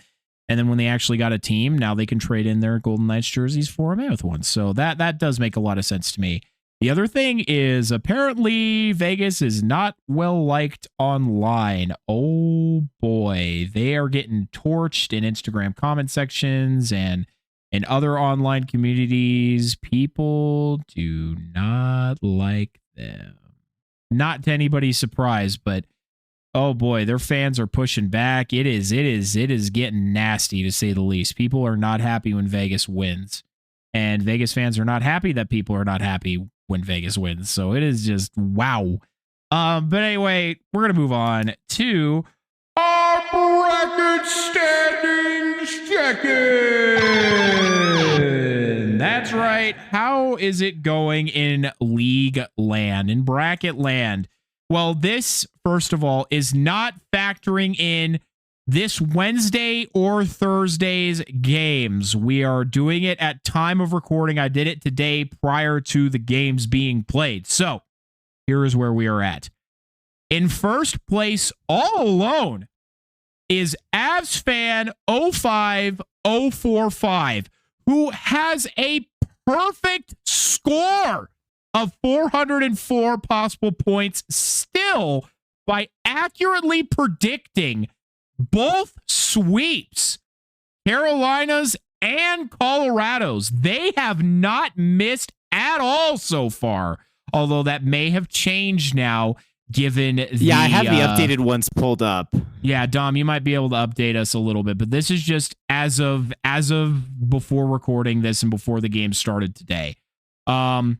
And then when they actually got a team, now they can trade in their Golden Knights jerseys for a Mammoth one. So that does make a lot of sense to me. The other thing is apparently Vegas is not well liked online. Oh boy, they are getting torched in Instagram comment sections and in other online communities. People do not like them. Not to anybody's surprise, but oh boy, their fans are pushing back. It is getting nasty to say the least. People are not happy when Vegas wins. And Vegas fans are not happy that people are not happy when Vegas wins. So it is just, wow. But anyway, we're going to move on to our bracket standings check-in. That's right. How is it going in league land, in bracket land? Well, this, first of all, is not factoring in this Wednesday or Thursday's games. We are doing it at time of recording. I did it today prior to the games being played. So here is where we are at. In first place, all alone, is Avs fan 05045, who has a perfect score of 404 possible points still by accurately predicting both sweeps, Carolinas and Colorado's. They have not missed at all so far, although that may have changed now given the... I have the updated ones pulled up. Yeah, Dom, you might be able to update us a little bit, but this is just as of before recording this and before the game started today. In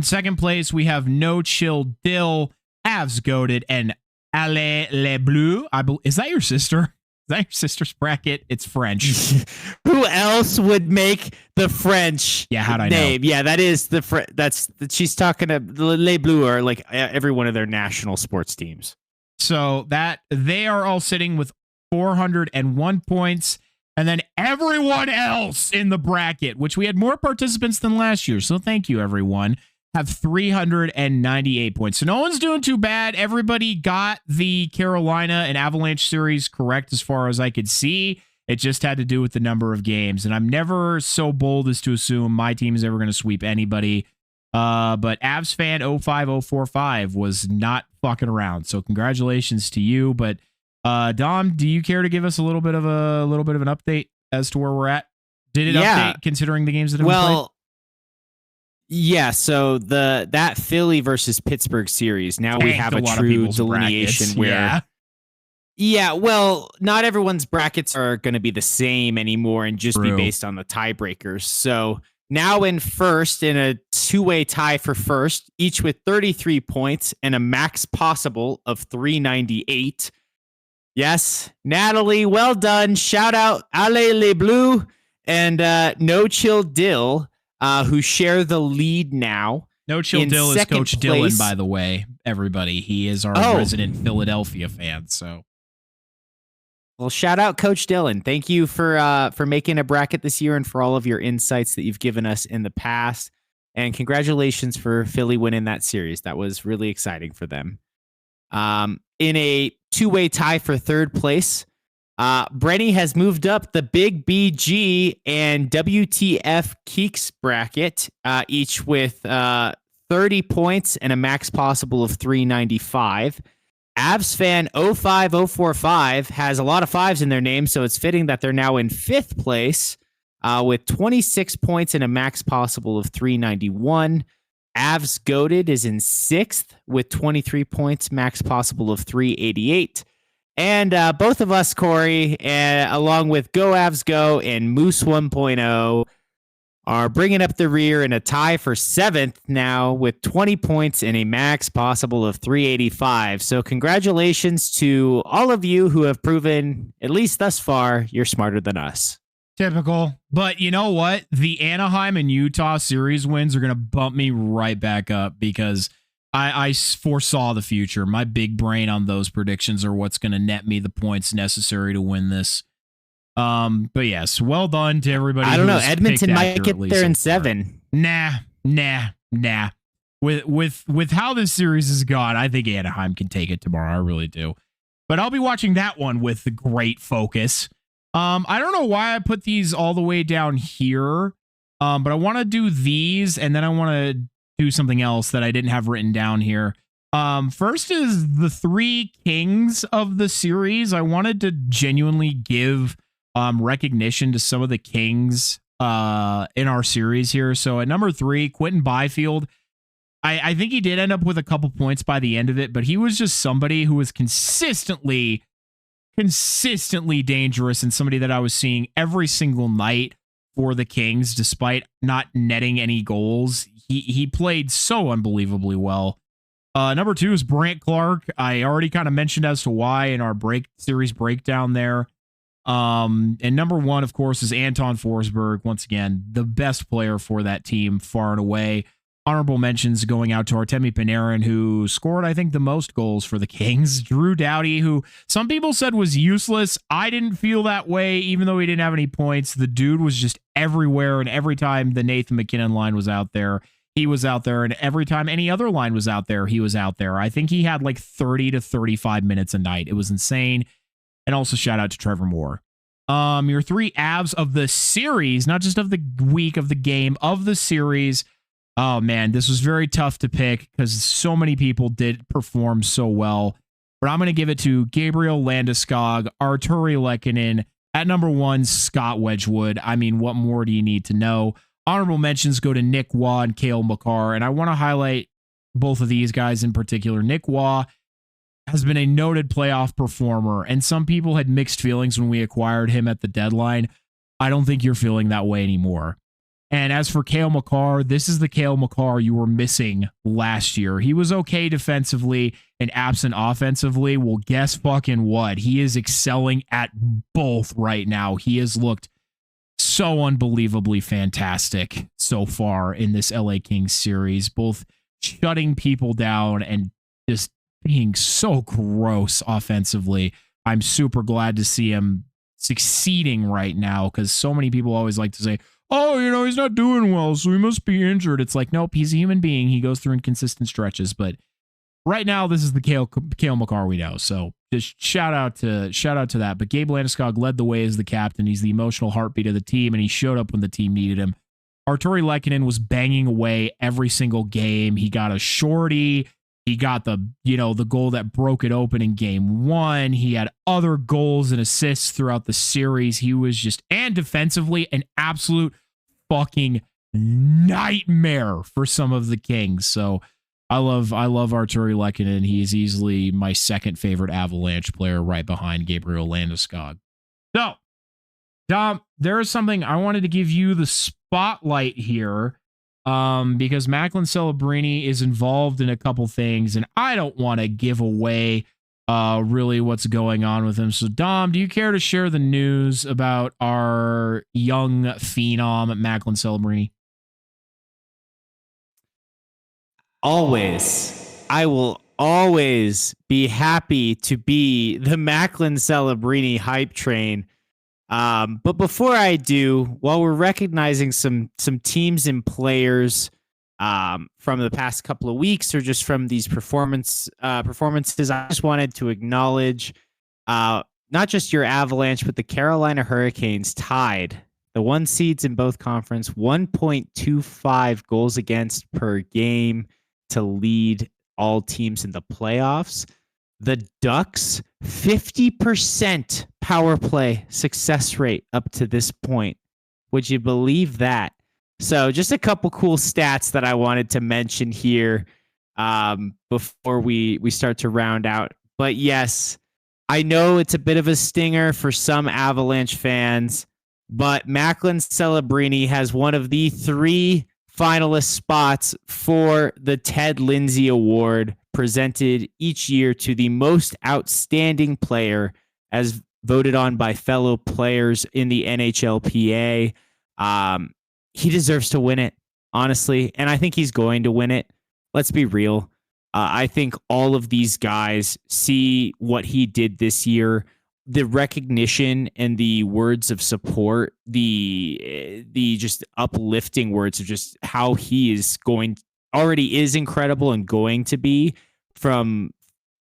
second place, we have No Chill Dill, Avs Goated, and Allez les Bleus. Is that your sister? Is that your sister's bracket? It's French. Who else would make the French how'd I name? know? Yeah, that is she's talking to Les Bleus are like every one of their national sports teams. So that they are all sitting with 401 points. And then everyone else in the bracket, which we had more participants than last year. So thank you, everyone. Have 398 points. So no one's doing too bad. Everybody got the Carolina and Avalanche series correct as far as I could see. It just had to do with the number of games. And I'm never so bold as to assume my team is ever going to sweep anybody. But Avs fan 05045 was not fucking around. So congratulations to you. But Dom, do you care to give us a little bit of an update as to where we're at? Did it update considering the games that have been played? Yeah, so that Philly versus Pittsburgh series, now we have a true delineation where well, not everyone's brackets are going to be the same anymore and just be based on the tiebreakers. So now in first, in a two-way tie for first, each with 33 points and a max possible of 398. Yes, Natalie, well done. Shout out Allez les Bleus and No Chill Dill, who share the lead now. No Chill Dill is Coach Dylan, by the way, everybody. He is our resident Philadelphia fan. So, well, shout out Coach Dylan. Thank you for making a bracket this year and for all of your insights that you've given us in the past. And congratulations for Philly winning that series. That was really exciting for them. In a two-way tie for third place, Brenny has moved up the Big BG and WTF Keeks bracket, each with 30 points and a max possible of 395. Avs fan 05045 has a lot of fives in their name, so it's fitting that they're now in fifth place with 26 points and a max possible of 391. Avs Goated is in sixth with 23 points, max possible of 388. And both of us, Corey, along with Go Avs Go and Moose 1.0, are bringing up the rear in a tie for seventh now with 20 points and a max possible of 385. So congratulations to all of you who have proven, at least thus far, you're smarter than us. Typical. But you know what? The Anaheim and Utah series wins are going to bump me right back up because I foresaw the future. My big brain on those predictions are what's going to net me the points necessary to win this. But yes, well done to everybody. I don't know. Edmonton might get there in 7. Nah. With how this series has gone, I think Anaheim can take it tomorrow. I really do. But I'll be watching that one with great focus. I don't know why I put these all the way down here. But I want to do these, and then I want to do something else that I didn't have written down here. First is the 3 kings of the series. I wanted to genuinely give recognition to some of the kings in our series here. So at number 3, Quentin Byfield. I think he did end up with a couple points by the end of it, but he was just somebody who was consistently dangerous and somebody that I was seeing every single night for the Kings, despite not netting any goals. He played so unbelievably well. Number 2 is Brant Clark. I already kind of mentioned as to why in our series breakdown there. And number 1, of course, is Anton Forsberg. Once again, the best player for that team, far and away. Honorable mentions going out to Artemi Panarin, who scored, I think, the most goals for the Kings. Drew Doughty, who some people said was useless. I didn't feel that way, even though he didn't have any points. The dude was just everywhere, and every time the Nathan McKinnon line was out there, he was out there, and every time any other line was out there, he was out there. I think he had like 30 to 35 minutes a night. It was insane. And also shout out to Trevor Moore. Your 3 Avs of the series, not just of the week, of the game, of the series. Oh, man, this was very tough to pick because so many people did perform so well. But I'm going to give it to Gabriel Landeskog, Arturi Lehkonen. At number 1, Scott Wedgwood. I mean, what more do you need to know? Honorable mentions go to Nick Waugh and Cale Makar. And I want to highlight both of these guys in particular. Nick Waugh has been a noted playoff performer, and some people had mixed feelings when we acquired him at the deadline. I don't think you're feeling that way anymore. And as for Cale Makar, this is the Cale Makar you were missing last year. He was okay defensively and absent offensively. Well, guess fucking what? He is excelling at both right now. He has looked so unbelievably fantastic so far in this LA Kings series, both shutting people down and just being so gross offensively. I'm super glad to see him succeeding right now, because so many people always like to say, oh, he's not doing well, so he must be injured. It's like, nope, he's a human being. He goes through inconsistent stretches. But right now, this is the Cale Makar we know. So just shout out to that. But Gabe Landeskog led the way as the captain. He's the emotional heartbeat of the team, and he showed up when the team needed him. Arturi Lehkonen was banging away every single game. He got a shorty. He got the goal that broke it open in game 1. He had other goals and assists throughout the series. He was and defensively, an absolute fucking nightmare for some of the Kings. So I love Arturi Lehkonen. He's easily my second favorite Avalanche player, right behind Gabriel Landeskog. So, Dom, there is something I wanted to give you the spotlight here. Because Macklin Celebrini is involved in a couple things, and I don't want to give away really what's going on with him. So, Dom, do you care to share the news about our young phenom, Macklin Celebrini? Always. I will always be happy to be the Macklin Celebrini hype train. But before I do, while we're recognizing some teams and players from the past couple of weeks, or just from these performances, I just wanted to acknowledge not just your Avalanche, but the Carolina Hurricanes tied the 1 seeds in both conference, 1.25 goals against per game to lead all teams in the playoffs. The Ducks, 50% power play success rate up to this point. Would you believe that? So just a couple cool stats that I wanted to mention here before we start to round out. But yes, I know it's a bit of a stinger for some Avalanche fans, but Macklin Celebrini has one of the 3 finalist spots for the Ted Lindsay Award, presented each year to the most outstanding player, as voted on by fellow players in the NHLPA. He deserves to win it, honestly, and I think he's going to win it. Let's be real. I think all of these guys see what he did this year, the recognition and the words of support, the just uplifting words of just how he already is incredible and going to be from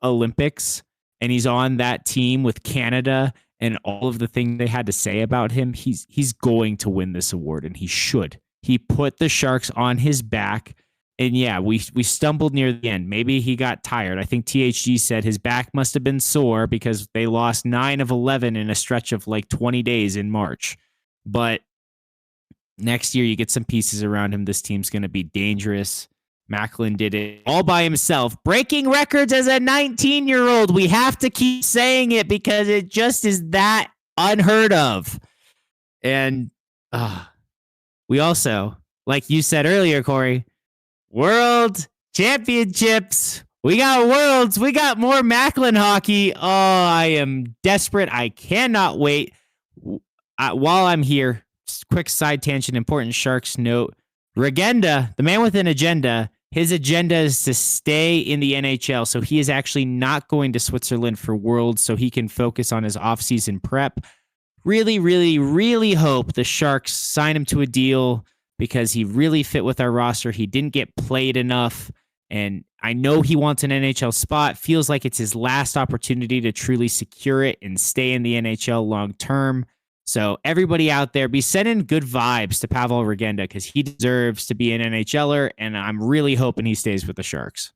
Olympics, and he's on that team with Canada, and all of the things they had to say about him. He's going to win this award, and he should. He put the Sharks on his back, and yeah, we stumbled near the end. Maybe he got tired. I think THG said his back must have been sore because they lost 9 of 11 in a stretch of like 20 days in March. But next year, you get some pieces around him. This team's going to be dangerous. Macklin did it all by himself, breaking records as a 19-year-old. We have to keep saying it because it just is that unheard of. And we also, like you said earlier, Corey, World Championships We got Worlds. We got more Macklin hockey. Oh, I am desperate. I cannot wait. While I'm here, quick side tangent, important Sharks note. Regenda, the man with an agenda, his agenda is to stay in the NHL. So he is actually not going to Switzerland for Worlds so he can focus on his offseason prep. Really, really, really hope the Sharks sign him to a deal because he really fit with our roster. He didn't get played enough. And I know he wants an NHL spot. Feels like it's his last opportunity to truly secure it and stay in the NHL long term. So everybody out there, be sending good vibes to Pavel Regenda because he deserves to be an NHLer, and I'm really hoping he stays with the Sharks.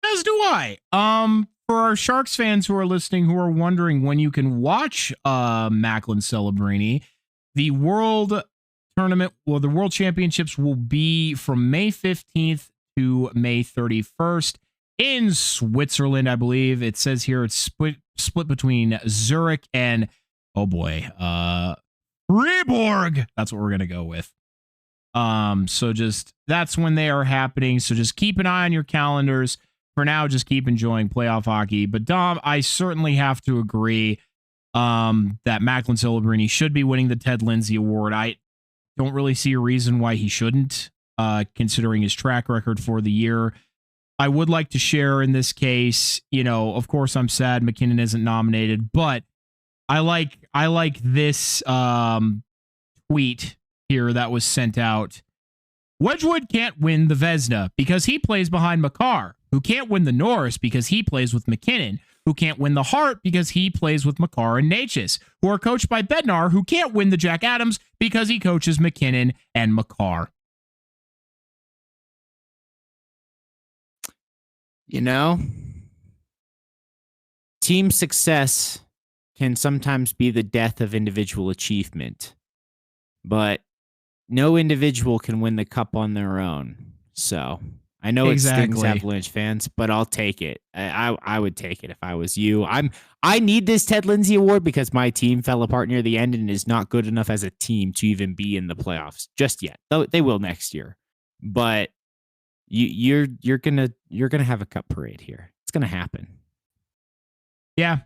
As do I. For our Sharks fans who are listening, who are wondering when you can watch Macklin Celebrini, the World Tournament, well, the World Championships will be from May 15th to May 31st in Switzerland, I believe. It says here it's split between Zurich and, oh boy, Fribourg. That's what we're going to go with. So just, that's when they are happening. So just keep an eye on your calendars. For now, just keep enjoying playoff hockey. But Dom, I certainly have to agree that Macklin Celebrini should be winning the Ted Lindsay Award. I don't really see a reason why he shouldn't, considering his track record for the year. I would like to share in this case, of course I'm sad McKinnon isn't nominated, but I like this tweet here that was sent out. Wedgwood can't win the Vezina because he plays behind Makar, who can't win the Norris because he plays with McKinnon, who can't win the Hart because he plays with Makar and Natchez, who are coached by Bednar, who can't win the Jack Adams because he coaches McKinnon and Makar. Team success can sometimes be the death of individual achievement, but no individual can win the cup on their own. So I know it stings Avalanche fans, but I'll take it. I would take it if I was you. I need this Ted Lindsay Award because my team fell apart near the end and is not good enough as a team to even be in the playoffs just yet. Though they will next year, but you're gonna have a cup parade here. It's gonna happen. Yeah.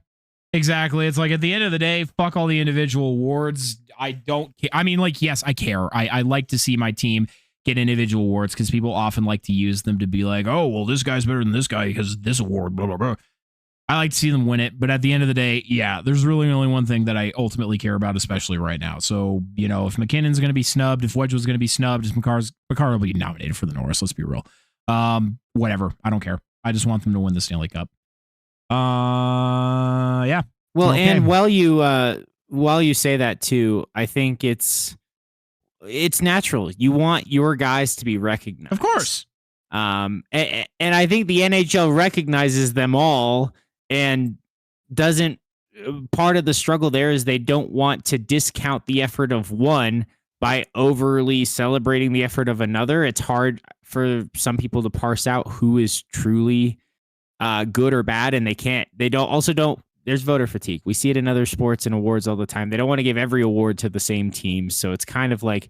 Exactly. It's like at the end of the day, fuck all the individual awards. I don't care. I mean, yes, I care. I like to see my team get individual awards because people often like to use them to be like, oh, well, this guy's better than this guy because this award, blah, blah, blah. I like to see them win it. But at the end of the day, yeah, there's really only one thing that I ultimately care about, especially right now. So, if McKinnon's going to be snubbed, if Wedgwood's going to be snubbed, if Makar will be nominated for the Norris. Let's be real. Whatever. I don't care. I just want them to win the Stanley Cup. Yeah. Well, okay. And while you say that too, I think it's natural. You want your guys to be recognized, of course. And I think the NHL recognizes them all and doesn't. Part of the struggle there is they don't want to discount the effort of one by overly celebrating the effort of another. It's hard for some people to parse out who is truly good or bad, and they don't. There's voter fatigue. We see it in other sports and awards all the time. They don't want to give every award to the same team. So it's kind of like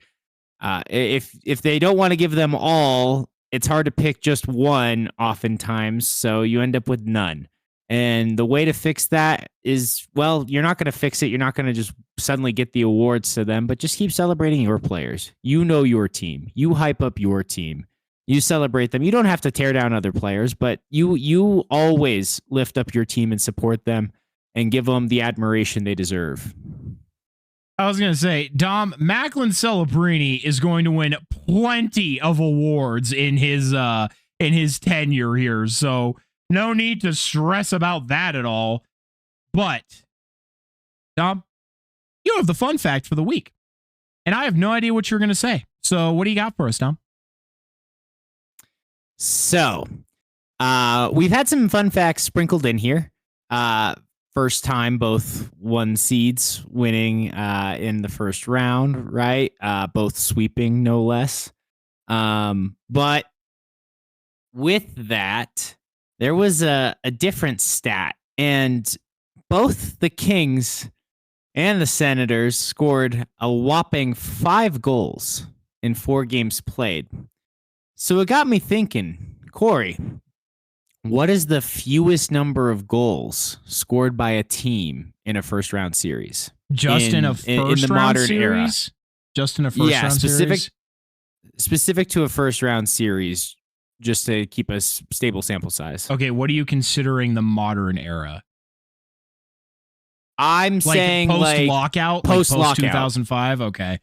if they don't want to give them all, it's hard to pick just one oftentimes. So you end up with none. And the way to fix that is, well, you're not going to fix it. You're not going to just suddenly get the awards to them, but just keep celebrating your players. You know your team. You hype up your team. You celebrate them. You don't have to tear down other players, but you always lift up your team and support them and give them the admiration they deserve. I was going to say, Dom, Macklin Celebrini is going to win plenty of awards in his tenure here. So no need to stress about that at all. But, Dom, you have the fun fact for the week. And I have no idea what you're going to say. So what do you got for us, Dom? So, we've had some fun facts sprinkled in here. First time both one seeds winning in the first round, right? Both sweeping, no less. But with that, there was a different stat, and both the Kings and the Senators scored a whopping 5 goals in 4 games played. So it got me thinking, Corey, What is the fewest number of goals scored by a team in a first round series? Just in a first round series? Era. Just in a first round series? Specific to a first round series, just to keep a stable sample size. Okay, what are you considering the modern era? I'm saying post-lockout? Post-lockout. 2005? Okay.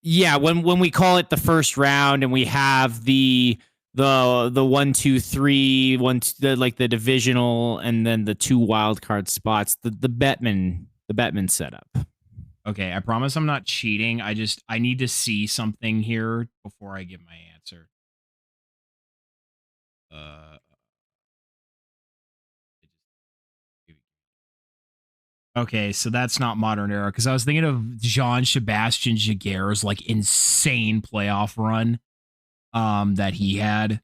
Yeah, when we call it the first round and we have the 1, 2, 3, the divisional and then the 2 wild card spots, the Bettman setup. Okay, I promise I'm not cheating. I need to see something here before I give my answer. Okay, so that's not modern era because I was thinking of Jean-Sebastien Jaguar's like insane playoff run that he had,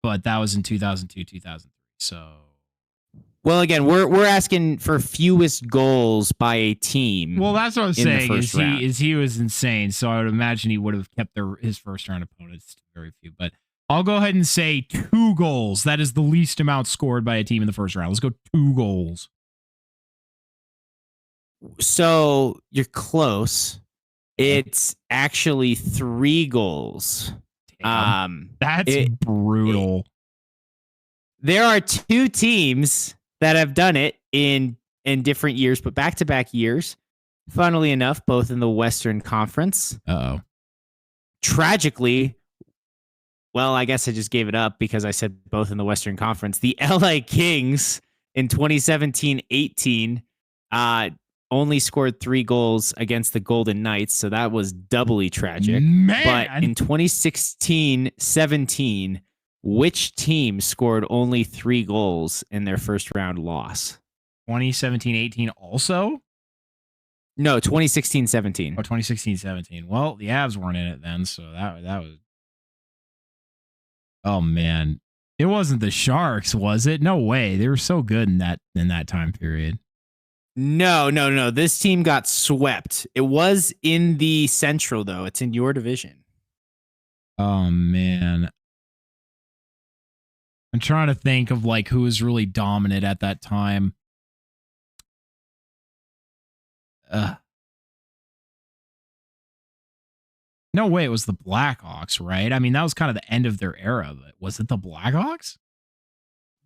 but that was in 2002, 2003. So, well, again, we're asking for fewest goals by a team. Well, that's what I was saying. He was insane. So I would imagine he would have kept his first round opponents to very few. But I'll go ahead and say 2 goals. That is the least amount scored by a team in the first round. Let's go 2 goals. So you're close. It's actually 3 goals. That's brutal. There are 2 teams that have done it in different years, but back-to-back years. Funnily enough, both in the Western Conference. Uh-oh. Tragically, well, I guess I just gave it up because I said both in the Western Conference. The LA Kings in 2017-18 only scored 3 goals against the Golden Knights, so that was doubly tragic. Man. But in 2016-17, which team scored only 3 goals in their first round loss? 2017-18 also? No, 2016-17. Oh, 2016-17. Well, the Avs weren't in it then, so that was... Oh, man. It wasn't the Sharks, was it? No way. They were so good in that time period. No. This team got swept. It was in the Central, though. It's in your division. Oh, man. I'm trying to think of like who was really dominant at that time. No way, it was the Blackhawks, right? I mean, that was kind of the end of their era, but was it the Blackhawks?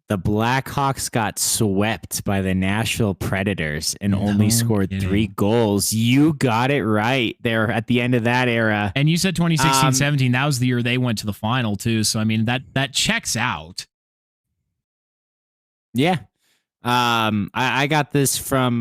The Blackhawks got swept by the Nashville Predators and only scored 3 goals. You got it right there at the end of that era. And you said 2016-17. That was the year they went to the final, too. So, I mean, that checks out. Yeah. I got this from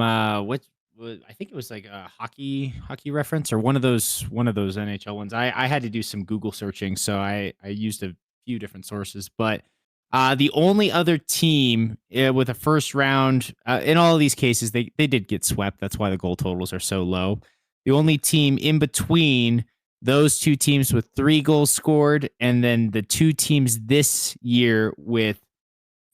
I think it was like a hockey reference or one of those NHL ones. I had to do some Google searching, so I used a few different sources, but the only other team with a first round, in all of these cases, they did get swept. That's why the goal totals are so low. The only team in between those 2 teams with 3 goals scored, and then the 2 teams this year with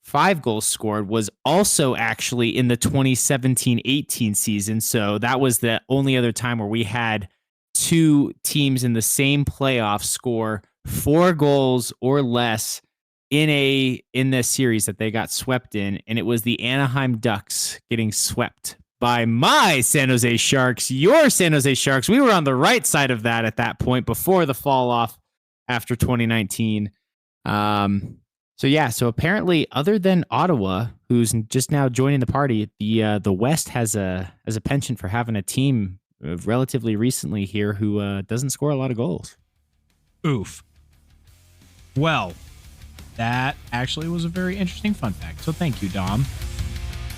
5 goals scored was also actually in the 2017-18 season. So that was the only other time where we had 2 teams in the same playoff score 4 goals or less in this series that they got swept in, and it was the Anaheim Ducks getting swept by my San Jose Sharks, your San Jose Sharks. We were on the right side of that at that point before the fall off after 2019. So apparently, other than Ottawa, who's just now joining the party, the West has a penchant for having a team relatively recently here who doesn't score a lot of goals. Oof. Well, that actually was a very interesting fun fact. So thank you, Dom.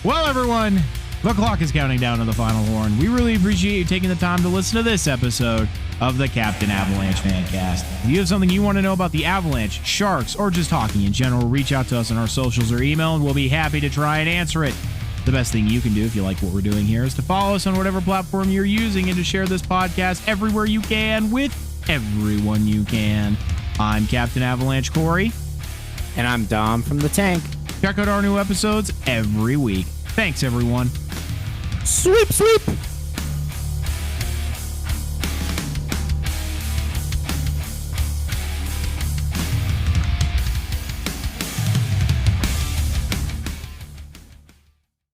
Well, everyone, the clock is counting down to the final horn. We really appreciate you taking the time to listen to this episode of the Captain Avalanche Fancast. If you have something you want to know about the Avalanche, Sharks, or just hockey in general, reach out to us on our socials or email, and we'll be happy to try and answer it. The best thing you can do if you like what we're doing here is to follow us on whatever platform you're using and to share this podcast everywhere you can with everyone you can. I'm Captain Avalanche Corey. And I'm Dom from the Tank. Check out our new episodes every week. Thanks, everyone. Sweep, sweep.